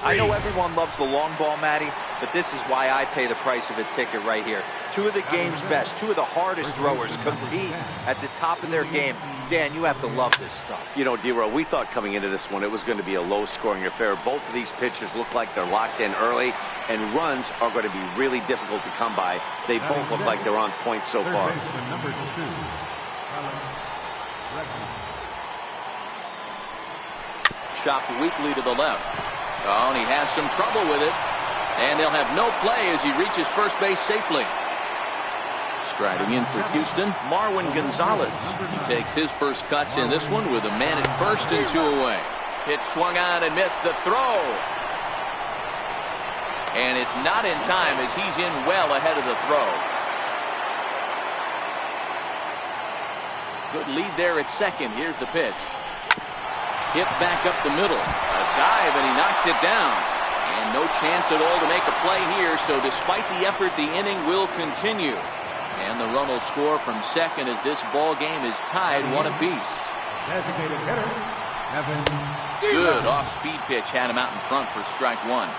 I know everyone loves the long ball, Matty, but this is why I pay the price of a ticket right here. Two of the game's best, two of the hardest throwers compete at the top of their game. Dan, you have to love this stuff. You know, D-Row, we thought coming into this one it was going to be a low-scoring affair. Both of these pitchers look like they're locked in early, and runs are going to be really difficult to come by. They both look like they're on point so far. Chopped weakly to the left. Oh, and he has some trouble with it. And they'll have no play as he reaches first base safely. Striding in for Houston, Marwin Gonzalez. He takes his first cuts in this one with a man at first and two away. Pitch swung on and missed the throw. And it's not in time as he's in well ahead of the throw. Good lead there at second. Here's the pitch. Hit back up the middle. A dive, and he knocks it down. And no chance at all to make a play here, so despite the effort, the inning will continue. And the run will score from second as this ball game is tied one apiece. Designated hitter, Evan. Good off-speed pitch had him out in front for strike one.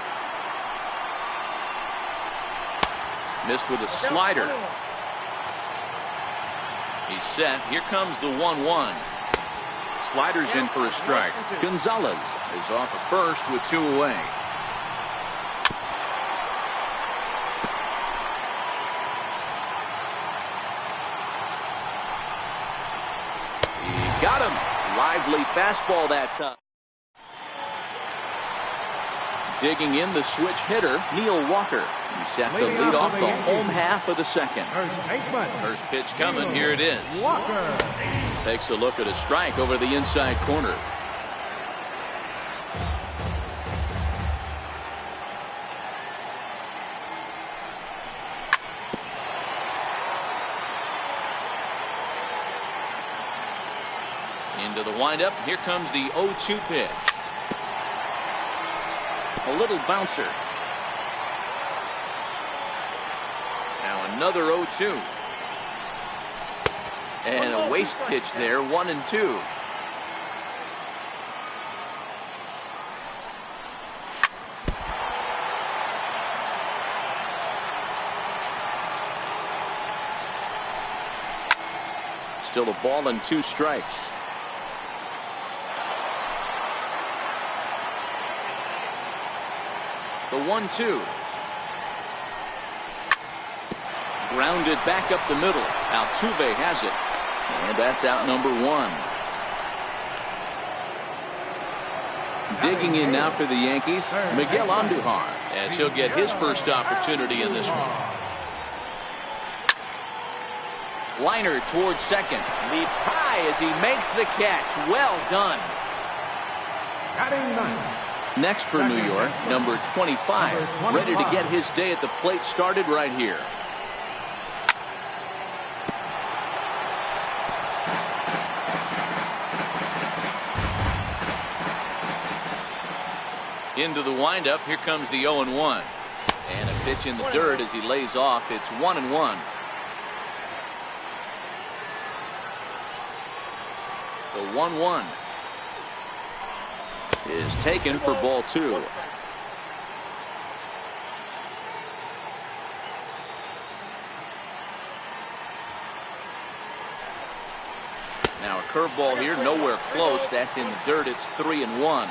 Missed with a slider. He's set. Here comes the 1-1. Slider's in for a strike. Gonzalez is off at first with two away. He got him. Lively fastball that time. Digging in the switch hitter, Neil Walker. He's set to lead off the home half of the second. First pitch coming. Here it is. Walker takes a look at a strike over the inside corner. Into the windup. Here comes the 0-2 pitch. A little bouncer. Now another 0-2. And a waste pitch there, 1-2. Still a ball and two strikes. The 1-2. Grounded back up the middle. Altuve has it. And that's out number one. Digging in now for the Yankees, Miguel Andujar, as he'll get his first opportunity in this one. Liner towards second. Leaps high as he makes the catch. Well done. Next for New York, number 25, ready to get his day at the plate started right here. Into the windup. Here comes the 0-1. And a pitch in the dirt as he lays off. It's 1-1. The 1-1 is taken for ball two. Now a curveball here, nowhere close. That's in the dirt. It's 3-1.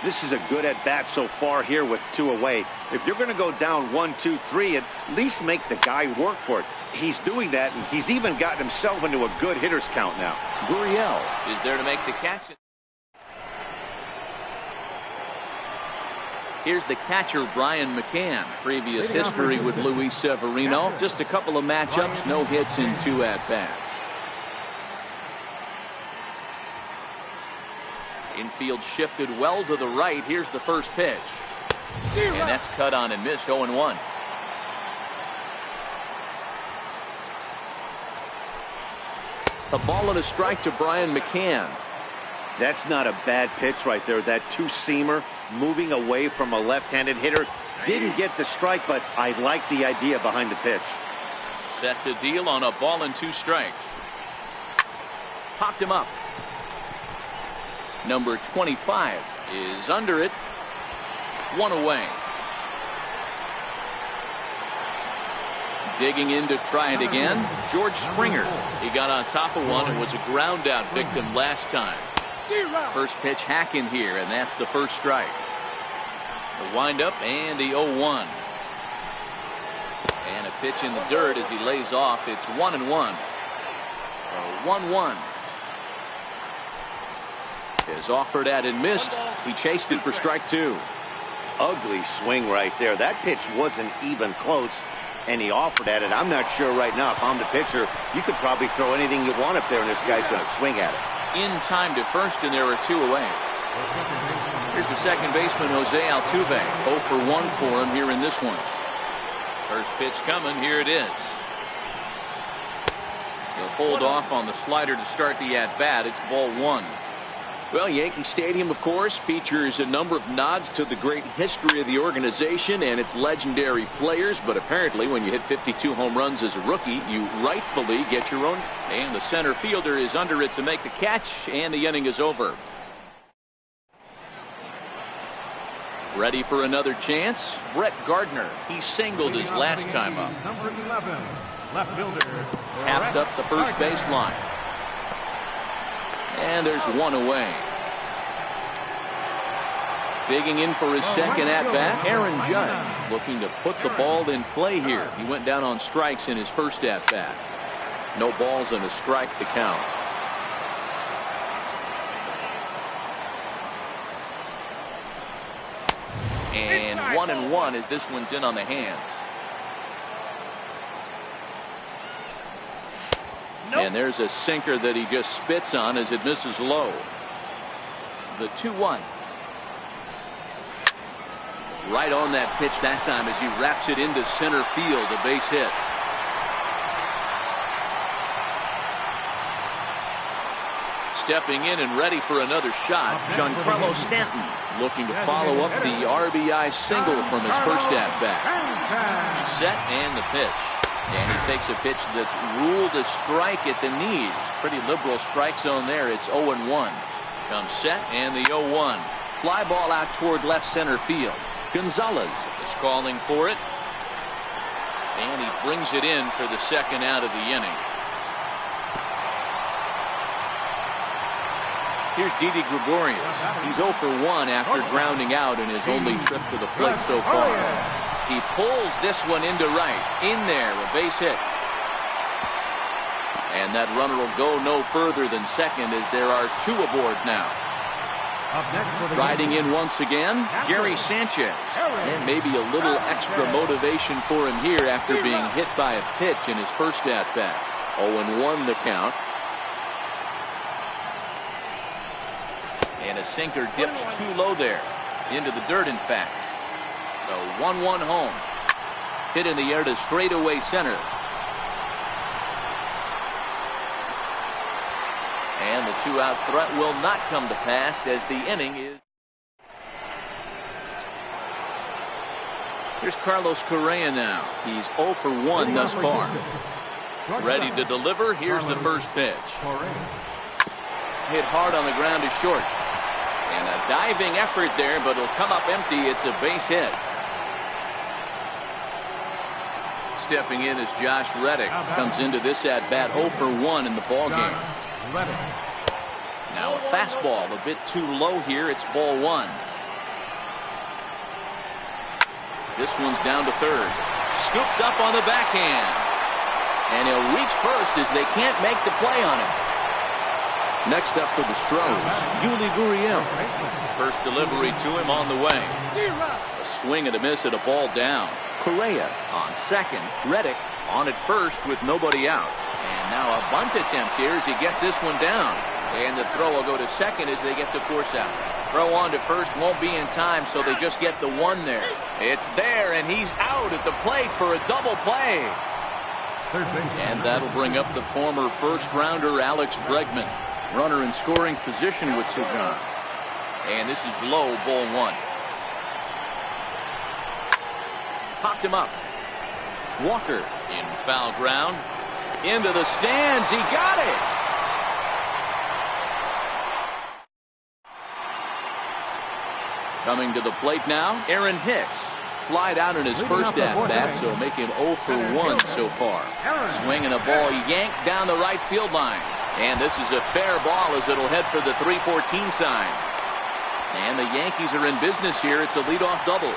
This is a good at-bat so far here with two away. If you're going to go down 1-2-3, at least make the guy work for it. He's doing that, and he's even gotten himself into a good hitter's count now. Gurriel is there to make the catch. Here's the catcher, Brian McCann. Previous history with Luis Severino. Just a couple of matchups, no hits in 2 at-bats. Infield shifted well to the right. Here's the first pitch. And that's cut on and missed, 0-1. A ball and a strike to Brian McCann. That's not a bad pitch right there. That two-seamer moving away from a left-handed hitter. Didn't get the strike, but I like the idea behind the pitch. Set to deal on a ball and 2 strikes. Popped him up. Number 25 is under it. 1 away. Digging in to try it again, George Springer. He got on top of one and was a ground out victim last time. First pitch hacking here, and that's the first strike. The windup and the 0-1. And a pitch in the dirt as he lays off. It's 1-1. 1-1. Is offered at and missed. He chased it for strike 2. Ugly swing right there. That pitch wasn't even close, and he offered at it. I'm not sure right now if I'm the pitcher. You could probably throw anything you want up there, and this guy's going to swing at it. In time to first, and there are 2 away. Here's the second baseman, Jose Altuve. 0 for 1 for him here in this one. First pitch coming. Here it is. He'll hold off on the slider to start the at-bat. It's ball 1. Well, Yankee Stadium, of course, features a number of nods to the great history of the organization and its legendary players. But apparently, when you hit 52 home runs as a rookie, you rightfully get your own. And the center fielder is under it to make the catch, and the inning is over. Ready for another chance? Brett Gardner. He singled his last time up. Number 11, left fielder. Tapped up the first baseline. And there's 1 away. Digging in for his second at-bat, Aaron Judge, looking to put the ball in play here. He went down on strikes in his first at-bat. No balls and a strike to count. And 1-1 as this one's in on the hands. And there's a sinker that he just spits on as it misses low. The 2-1. Right on that pitch that time as he wraps it into center field, a base hit. Stepping in and ready for another shot, Giancarlo Stanton looking to follow up the RBI single from his first at-bat. He's set and the pitch. And he takes a pitch that's ruled a strike at the knees. Pretty liberal strike zone there. It's 0-1. Comes set and the 0-1. Fly ball out toward left center field. Gonzalez is calling for it. And he brings it in for the second out of the inning. Here's Didi Gregorius. He's 0 for 1 after grounding out in his only trip to the plate so far. He pulls this one into right. In there, a base hit. And that runner will go no further than second as there are 2 aboard now. Riding in once again, Gary Sanchez. And maybe a little extra motivation for him here after being hit by a pitch in his first at-bat. 0-1 the count. And a sinker dips too low there. Into the dirt, in fact. The 1-1 home. Hit in the air to straightaway center. And the 2-out threat will not come to pass as the inning is. Here's Carlos Correa now. He's 0 for 1 thus far. Ready to deliver. Here's the first pitch. Hit hard on the ground to short. And a diving effort there, but it'll come up empty. It's a base hit. Stepping in is Josh Reddick. Comes into this at-bat 0 for 1 in the ballgame. Now a fastball a bit too low here. It's ball 1. This one's down to third. Scooped up on the backhand. And he'll reach first as they can't make the play on him. Next up for the Stros, Yuli Gurriel. First delivery to him on the way. A swing and a miss at a ball down. Correa on second. Reddick on at first with nobody out. And now a bunt attempt here as he gets this one down. And the throw will go to second as they get the force out. Throw on to first won't be in time, so they just get the one there. It's there, and he's out at the plate for a double play. And that'll bring up the former first-rounder Alex Bregman. Runner in scoring position with Sagan. And this is low, ball one. Popped him up. Walker in foul ground. Into the stands. He got it. Coming to the plate now, Aaron Hicks. Flied out in his first at-bat, so making 0 for 1 so far. Swinging a ball yanked down the right field line. And this is a fair ball as it'll head for the 3-14 sign. And the Yankees are in business here. It's a leadoff double.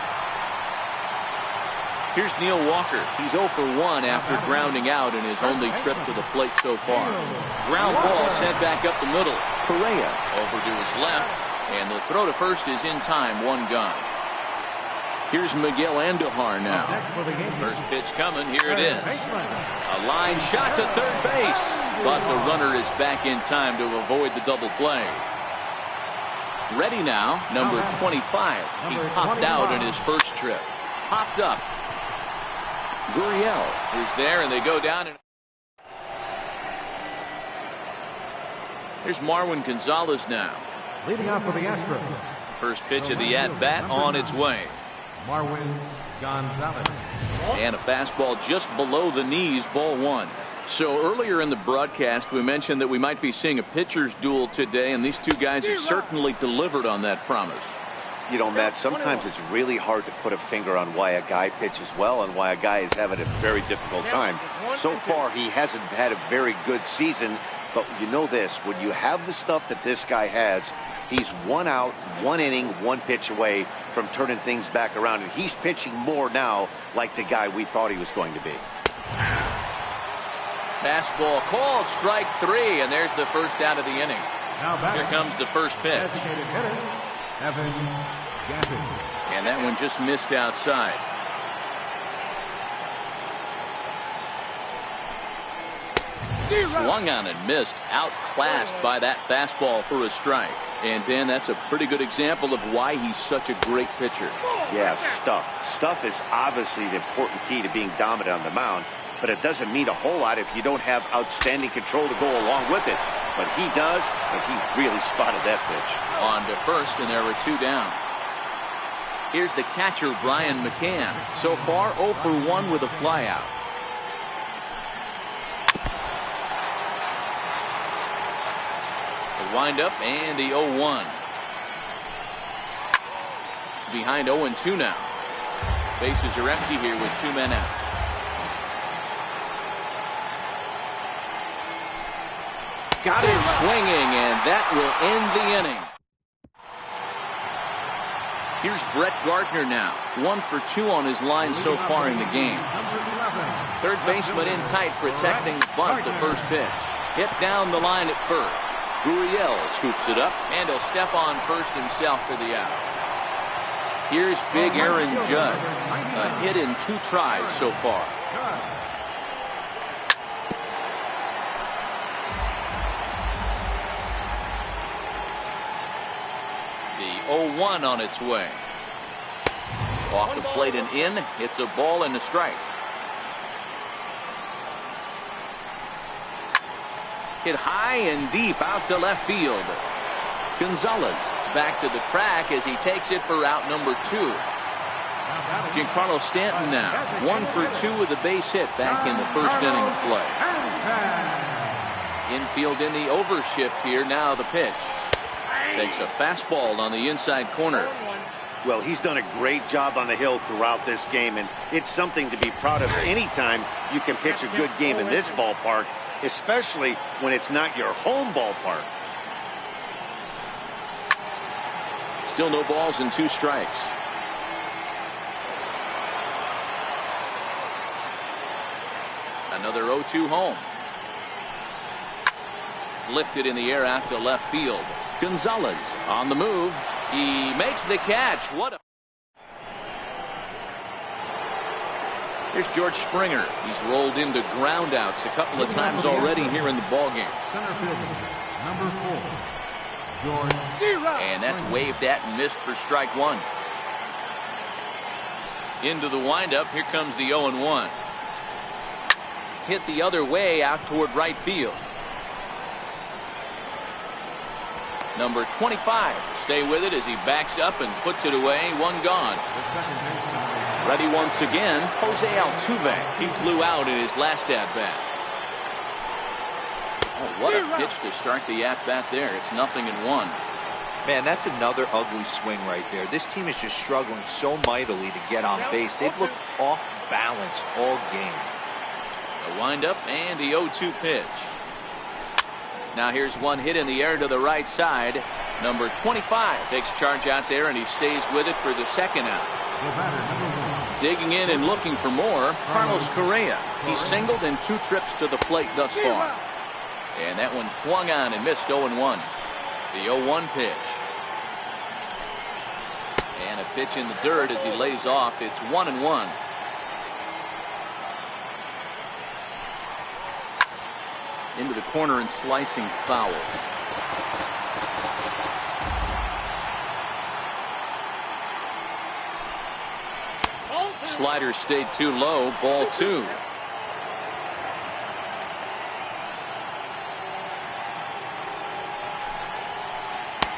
Here's Neil Walker. He's 0 for 1 after grounding out in his only trip to the plate so far. Ground ball sent back up the middle. Correa over to his left. And the throw to first is in time. One gone. Here's Miguel Andujar now. First pitch coming. Here it is. A line shot to third base. But the runner is back in time to avoid the double play. Ready now, number 25. He popped out in his first trip. Popped up. Gurriel is there, and they go down. Here's Marwin Gonzalez now. Leading off for the Astros. First pitch of the at-bat on its way. Marwin Gonzalez. And a fastball just below the knees, ball one. So earlier in the broadcast, we mentioned that we might be seeing a pitcher's duel today, and these two guys have certainly delivered on that promise. You know, Matt, sometimes it's really hard to put a finger on why a guy pitches well and why a guy is having a very difficult time. So far, he hasn't had a very good season, but you know this, when you have the stuff that this guy has, he's 1 out, 1 inning, 1 pitch away from turning things back around, and he's pitching more now like the guy we thought he was going to be. Fastball called, strike 3, and there's the first out of the inning. Here comes the first pitch. And that one just missed outside. Swung on and missed, outclassed by that fastball for a strike. And Ben, that's a pretty good example of why he's such a great pitcher. Yeah, stuff. Stuff is obviously the important key to being dominant on the mound, but it doesn't mean a whole lot if you don't have outstanding control to go along with it. But he does, and he really spotted that pitch. On to first, and there were 2 down. Here's the catcher, Brian McCann. So far, 0 for 1 with a flyout. The windup and the 0-1. Behind 0-2 now. Bases are empty here with 2 men out. Got him swinging, and that will end the inning. Here's Brett Gardner now. 1 for 2 on his line so far in the game. Third baseman in tight, protecting the bunt, the first pitch. Hit down the line at first. Gurriel scoops it up, and he'll step on first himself for the out. Here's big Aaron Judge. A hit in 2 tries so far. The 0-1 on its way. Off the plate and in. It's a ball and a strike. Hit high and deep out to left field. Gonzalez is back to the track as he takes it for out number 2. Giancarlo Stanton now. 1 for 2 with a base hit back in the first inning of play. Infield in the overshift here. Now the pitch. Takes a fastball on the inside corner. Well, he's done a great job on the hill throughout this game, and it's something to be proud of anytime you can pitch a good game in this ballpark, especially when it's not your home ballpark. Still no balls and 2 strikes. Another 0-2 home. lifted in the air out to left field. Gonzalez on the move. He makes the catch. What a... Here's George Springer. He's rolled into groundouts a couple of times already here in the ballgame. Center fielder, number 4, George. And that's waved at and missed for strike one. Into the windup. Here comes the 0-1. Hit the other way out toward right field. Number 25. Stay with it as he backs up and puts it away. One gone. Ready once again, Jose Altuve. He flew out in his last at-bat. Oh, what a pitch to start the at-bat there. It's 0-1. Man, that's another ugly swing right there. This team is just struggling so mightily to get on base. They've looked off balance all game. The windup and the 0-2 pitch. Now here's one hit in the air to the right side. Number 25 takes charge out there, and he stays with it for the second out. Digging in and looking for more, Carlos Correa. He singled in 2 trips to the plate thus far. And that one swung on and missed. 0-1. The 0-1 pitch. And a pitch in the dirt as he lays off. It's 1-1. Into the corner and slicing foul. Slider stayed too low. Ball 2.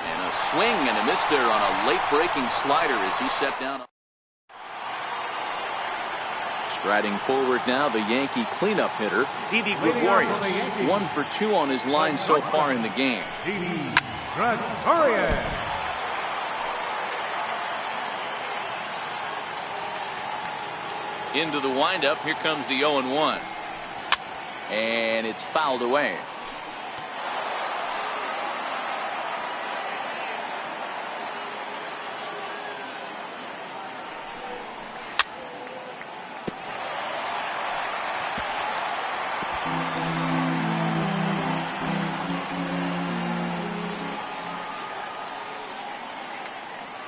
And a swing and a miss there on a late breaking slider as he set down. Striding forward now, the Yankee cleanup hitter, Didi Gregorius. 1 for 2 on his line so far in the game. Didi Gregorius. Into the windup. Here comes the 0-1. And it's fouled away.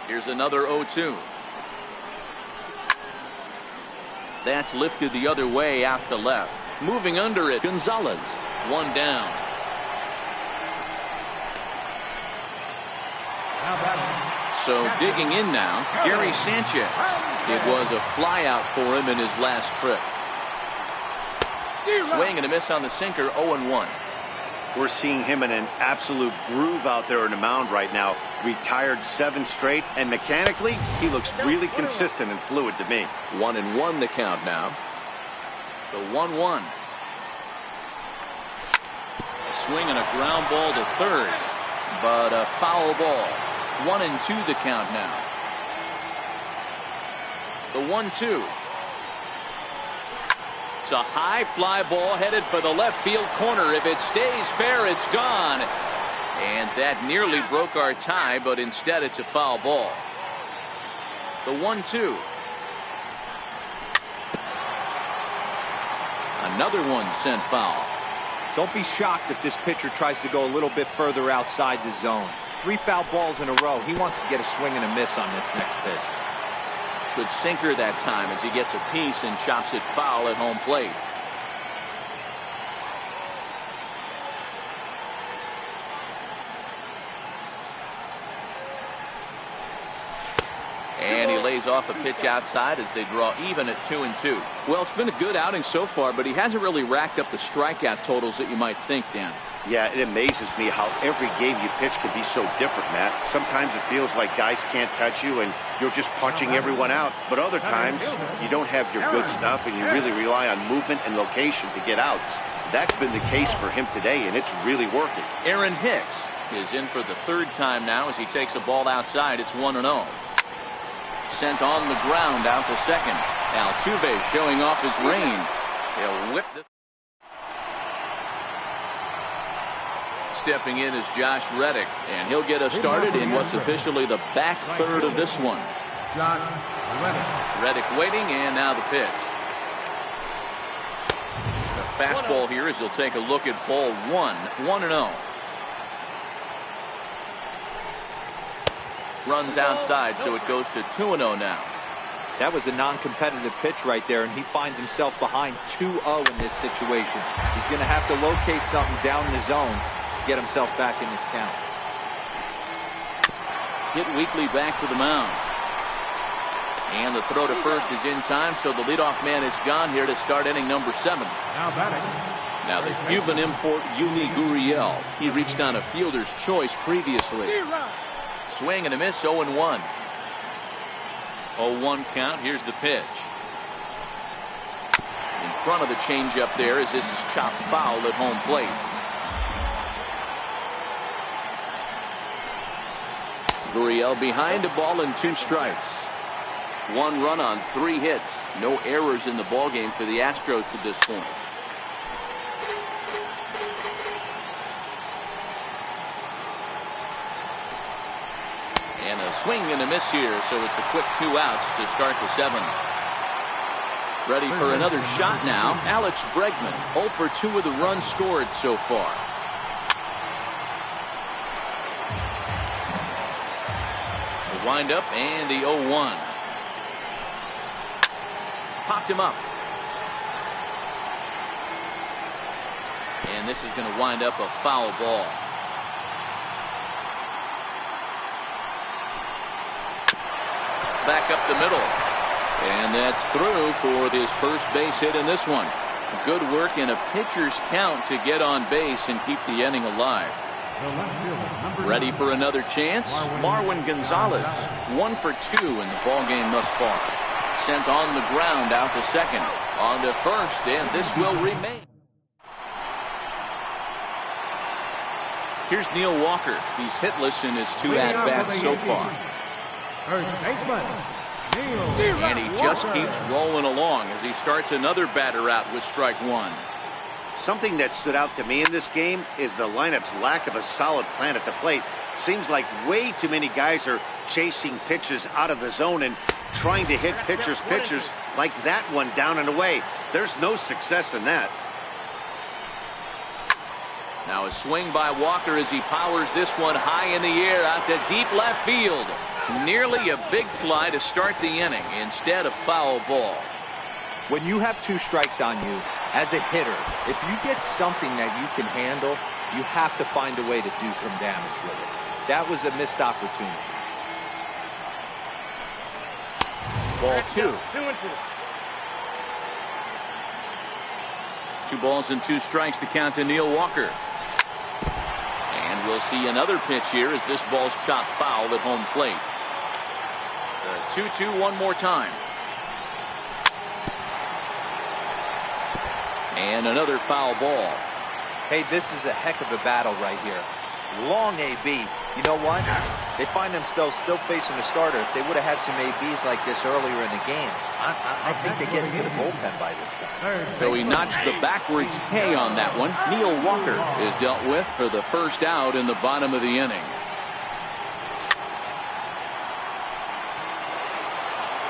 Here's another 0-2. That's lifted the other way out to left. Moving under it, Gonzalez. 1 down. So digging in now, Gary Sanchez. It was a fly out for him in his last trip. Swing and a miss on the sinker. 0-1. We're seeing him in an absolute groove out there in the mound right now. Retired 7 straight, and mechanically, he looks really consistent and fluid to me. 1-1 the count now. The 1-1. A swing and a ground ball to third, but a foul ball. 1-2 the count now. The 1-2. It's a high fly ball headed for the left field corner. If it stays fair, it's gone. And that nearly broke our tie, but instead it's a foul ball. The 1-2. Another one sent foul. Don't be shocked if this pitcher tries to go a little bit further outside the zone. 3 foul balls in a row. He wants to get a swing and a miss on this next pitch. Good sinker that time as he gets a piece and chops it foul at home plate. And he lays off a pitch outside as they draw even at 2-2. Well, it's been a good outing so far, but he hasn't really racked up the strikeout totals that you might think, Dan. Yeah, it amazes me how every game you pitch can be so different, Matt. Sometimes it feels like guys can't touch you and you're just punching everyone out. But other times, you don't have your good stuff and you really rely on movement and location to get outs. That's been the case for him today, and it's really working. Aaron Hicks is in for the 3rd time now as he takes a ball outside. It's 1-0. Sent on the ground out to second. Altuve showing off his range. He'll whip it. Stepping in is Josh Reddick, and he'll get us started in what's officially the back third of this one. Josh Reddick waiting, and now the pitch. The fastball here as he'll take a look at ball 1. 1-0. Runs outside, so it goes to 2-0 now. That was a non-competitive pitch right there, and he finds himself behind 2-0 in this situation. He's going to have to locate something down in the zone to get himself back in this count. Hit weakly back to the mound. And the throw to first is in time, so the leadoff man is gone here to start inning number 7. Now batting. Now the Cuban import Yuli Gurriel. He reached on a fielder's choice previously. Swing and a miss, 0-1. 0-1 count. Here's the pitch. In front of the changeup there as this is chopped foul at home plate. Gurriel behind a ball and 2 strikes. 1 run on 3 hits. No errors in the ballgame for the Astros to this point. And a swing and a miss here, so it's a quick 2 outs to start the 7th. Ready for another shot now. Alex Bregman, 0 for 2 with the runs scored so far. The windup and the 0-1. Popped him up. And this is going to wind up a foul ball. Back up the middle. And that's through for his first base hit in this one. Good work in a pitcher's count to get on base and keep the inning alive. Ready for another chance? Marwin Gonzalez, 1 for 2 in the ballgame thus far. Sent on the ground out to second. On to first, and this will remain. Here's Neil Walker. He's hitless in his 2 at-bats so far. First baseman, Neil. And he just keeps rolling along as he starts another batter out with strike 1. Something that stood out to me in this game is the lineup's lack of a solid plan at the plate. Seems like way too many guys are chasing pitches out of the zone and trying to hit pitchers like that one down and away. There's no success in that. Now a swing by Walker as he powers this one high in the air out to deep left field. Nearly a big fly to start the inning instead of foul ball. When you have 2 strikes on you as a hitter, if you get something that you can handle, you have to find a way to do some damage with it. That was a missed opportunity. Ball 2. 2 balls and 2 strikes to count to Neil Walker. And we'll see another pitch here as this ball's chopped foul at home plate. The 2-2 one more time. And another foul ball. Hey, this is a heck of a battle right here. Long AB. You know what? They find themselves still facing a starter. If they would have had some ABs like this earlier in the game, I think they get into the bullpen by this time. So he notched the backwards K on that one. Neil Walker is dealt with for the first out in the bottom of the inning.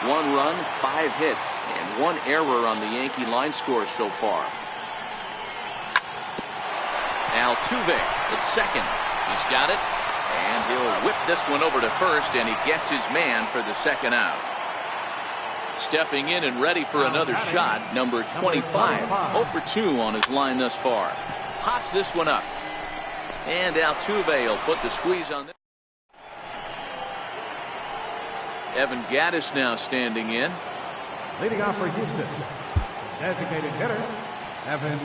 1 run, 5 hits, and 1 error on the Yankee line score so far. Altuve at second. He's got it, and he'll whip this one over to first, and he gets his man for the 2nd out. Stepping in and ready for another shot, number 25. 0 for 2 on his line thus far. Pops this one up. And Altuve will put the squeeze on this. Evan Gattis now standing in. Leading off for Houston, designated hitter, Evan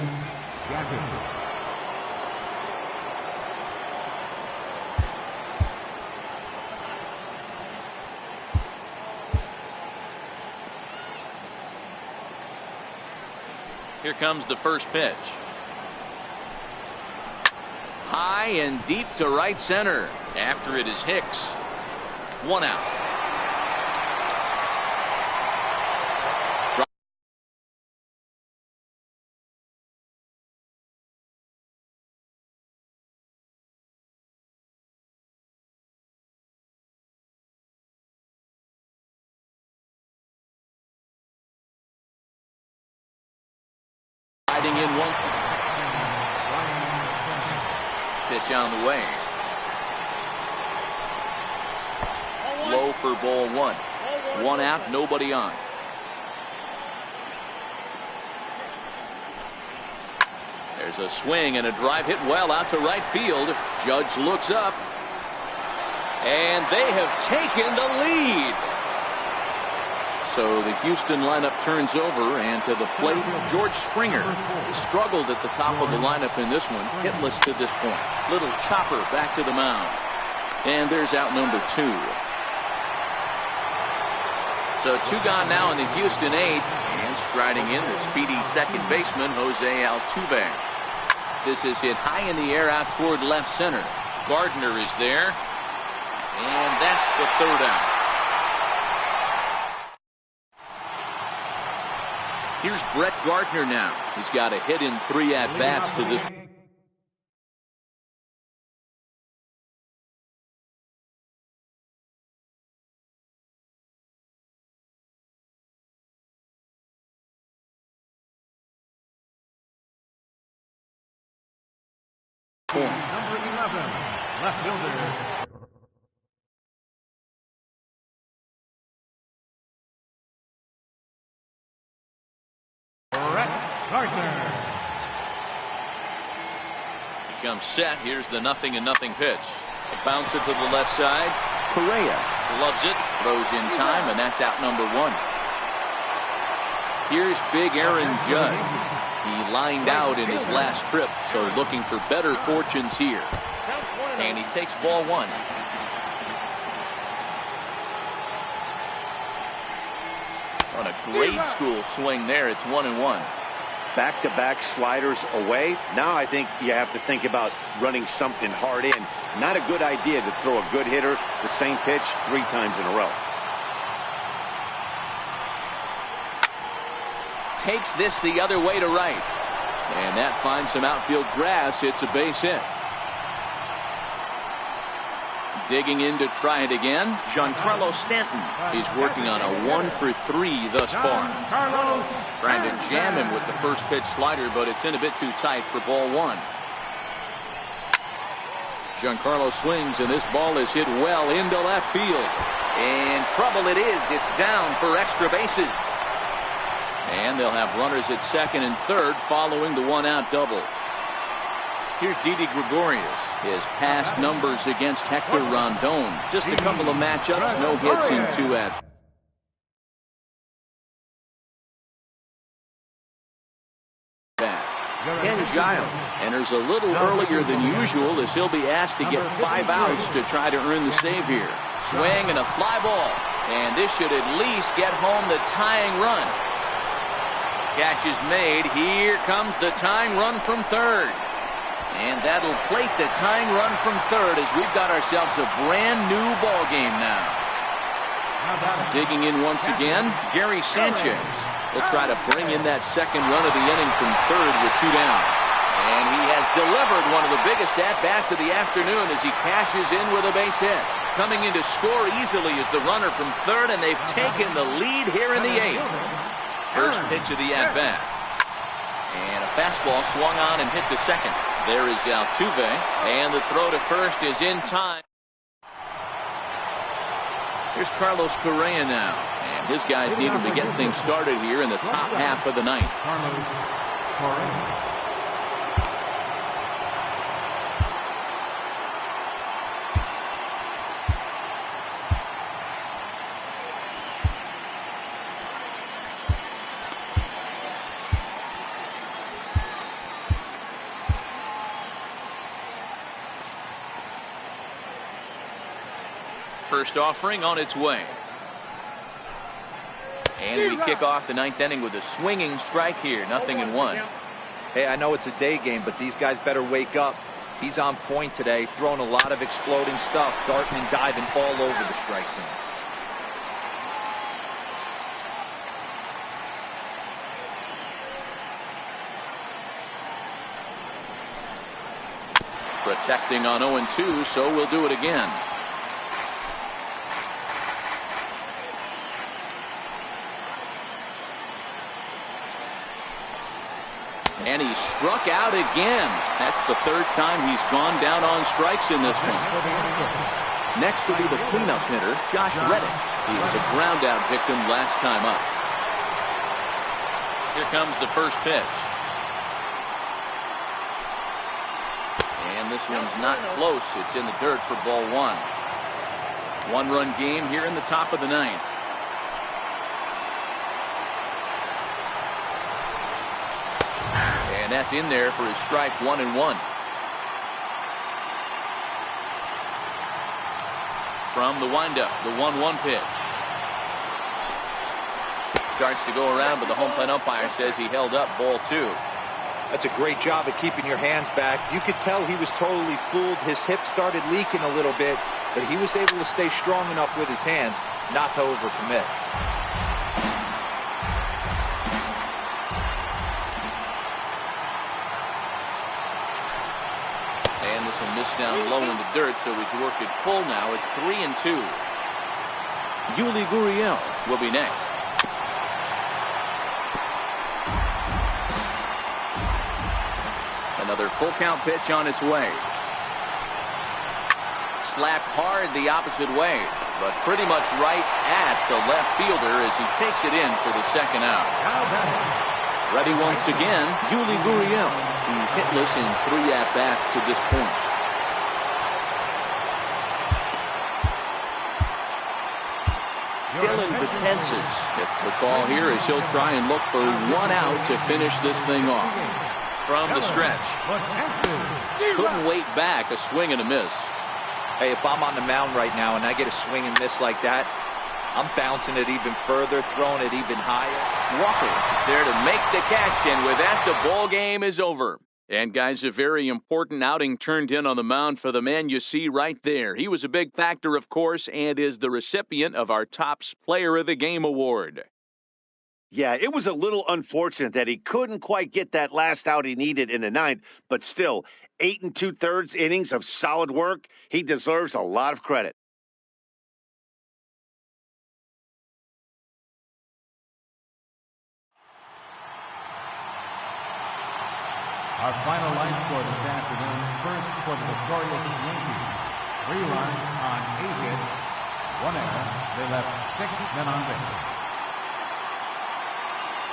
Gattis. Here comes the first pitch. High and deep to right center. After it is Hicks. 1 out. Riding in 1. Pitch on the way. low for ball one. One out, nobody on. There's a swing and a drive hit well out to right field. Judge looks up. And they have taken the lead. So the Houston lineup turns over, and to the plate, George Springer. He struggled at the top of the lineup in this one, hitless to this point. Little chopper back to the mound. And there's out number 2. So 2 gone now in the Houston 8th, and striding in the speedy second baseman, Jose Altuve. This is hit high in the air out toward left center. Gardner is there, and that's the 3rd out. Here's Brett Gardner now. He's got a hit in 3 at-bats to this. Number 11, left fielder. Gardner. He comes set. Here's the 0-0 pitch. A bouncer to the left side. Correa loves it, throws in time, and that's out number 1. Here's big Aaron Judge. He lined out in his last trip, so looking for better fortunes here. And he takes ball 1. On a grade school swing there, it's 1-1. Back-to-back sliders away. Now I think you have to think about running something hard in. Not a good idea to throw a good hitter the same pitch 3 times in a row. Takes this the other way to right. And that finds some outfield grass. It's a base hit. Digging in to try it again, Giancarlo Stanton. He's working on a 1 for 3 thus far. Trying to jam him with the first pitch slider, but it's in a bit too tight for ball 1. Giancarlo swings, and this ball is hit well into left field. And trouble it is. It's down for extra bases. And they'll have runners at second and third following the 1-out double. Here's Didi Gregorius. His past numbers against Hector Rondon. Just a couple of matchups, no hits in 2 at. Ken Giles enters a little earlier than usual as he'll be asked to get 5 outs to try to earn the save here. Swing and a fly ball. And this should at least get home the tying run. Catch is made. Here comes the tying run from third. And that'll plate the tying run from third as we've got ourselves a brand new ball game now. Digging in once again, Gary Sanchez will try to bring in that second run of the inning from third with 2 down. And he has delivered one of the biggest at-bats of the afternoon as he cashes in with a base hit. Coming in to score easily is the runner from third, and they've taken the lead here in the 8th. First pitch of the at-bat. And a fastball swung on and hit to second. There is Altuve, and the throw to first is in time. Here's Carlos Correa now, and his guys need him to get things started here in the top half of the 9th. Carlos Correa. First offering on its way. And we kick off the 9th inning with a swinging strike here. 0-1. Hey, I know it's a day game, but these guys better wake up. He's on point today, throwing a lot of exploding stuff, darting and diving all over the strike zone. Protecting on 0-2, so we'll do it again. And he struck out again. That's the 3rd time he's gone down on strikes in this one. Next will be the cleanup hitter, Josh Reddick. He was a ground-out victim last time up. Here comes the first pitch. And this one's not close. It's in the dirt for ball one. One-run game here in the top of the ninth. And that's in there for his strike 1-1. From the windup, the 1-1 pitch. Starts to go around, but the home plate umpire says he held up ball two. That's a great job at keeping your hands back. You could tell he was totally fooled. His hip started leaking a little bit, but he was able to stay strong enough with his hands not to overcommit. And this will miss down low in the dirt, so he's worked it full now at 3-2. Yuli Gurriel will be next. Another full count pitch on its way. Slapped hard the opposite way, but pretty much right at the left fielder as he takes it in for the second out. Ready once again, Yuli Gurriel. He's hitless in 3 at-bats to this point. Dylan Betances gets the call here as he'll try and look for 1 out to finish this thing off. From the stretch. Couldn't wait back, a swing and a miss. Hey, if I'm on the mound right now and I get a swing and miss like that, I'm bouncing it even further, throwing it even higher. Walker is there to make the catch, and with that, the ball game is over. And guys, a very important outing turned in on the mound for the man you see right there. He was a big factor, of course, and is the recipient of our Topps Player of the Game award. Yeah, it was a little unfortunate that he couldn't quite get that last out he needed in the ninth, but still, 8 2/3 innings of solid work. He deserves a lot of credit. Our final line score this afternoon, first for the victorious Yankees. 3 runs on 8 hits, 1 error. They left 6 men on base.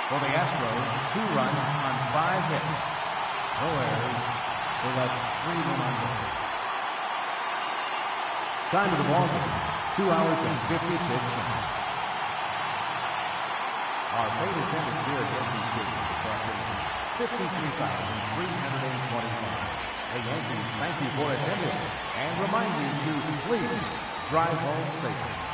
For the Astros, 2 runs on 5 hits, no errors. They left 3 men on base. Time of the ball game, 2 hours and 56 minutes. Our paid attendance here at Yankee Stadium this afternoon, 53,325. The Yankees thank you for attending and remind you to please drive home safely.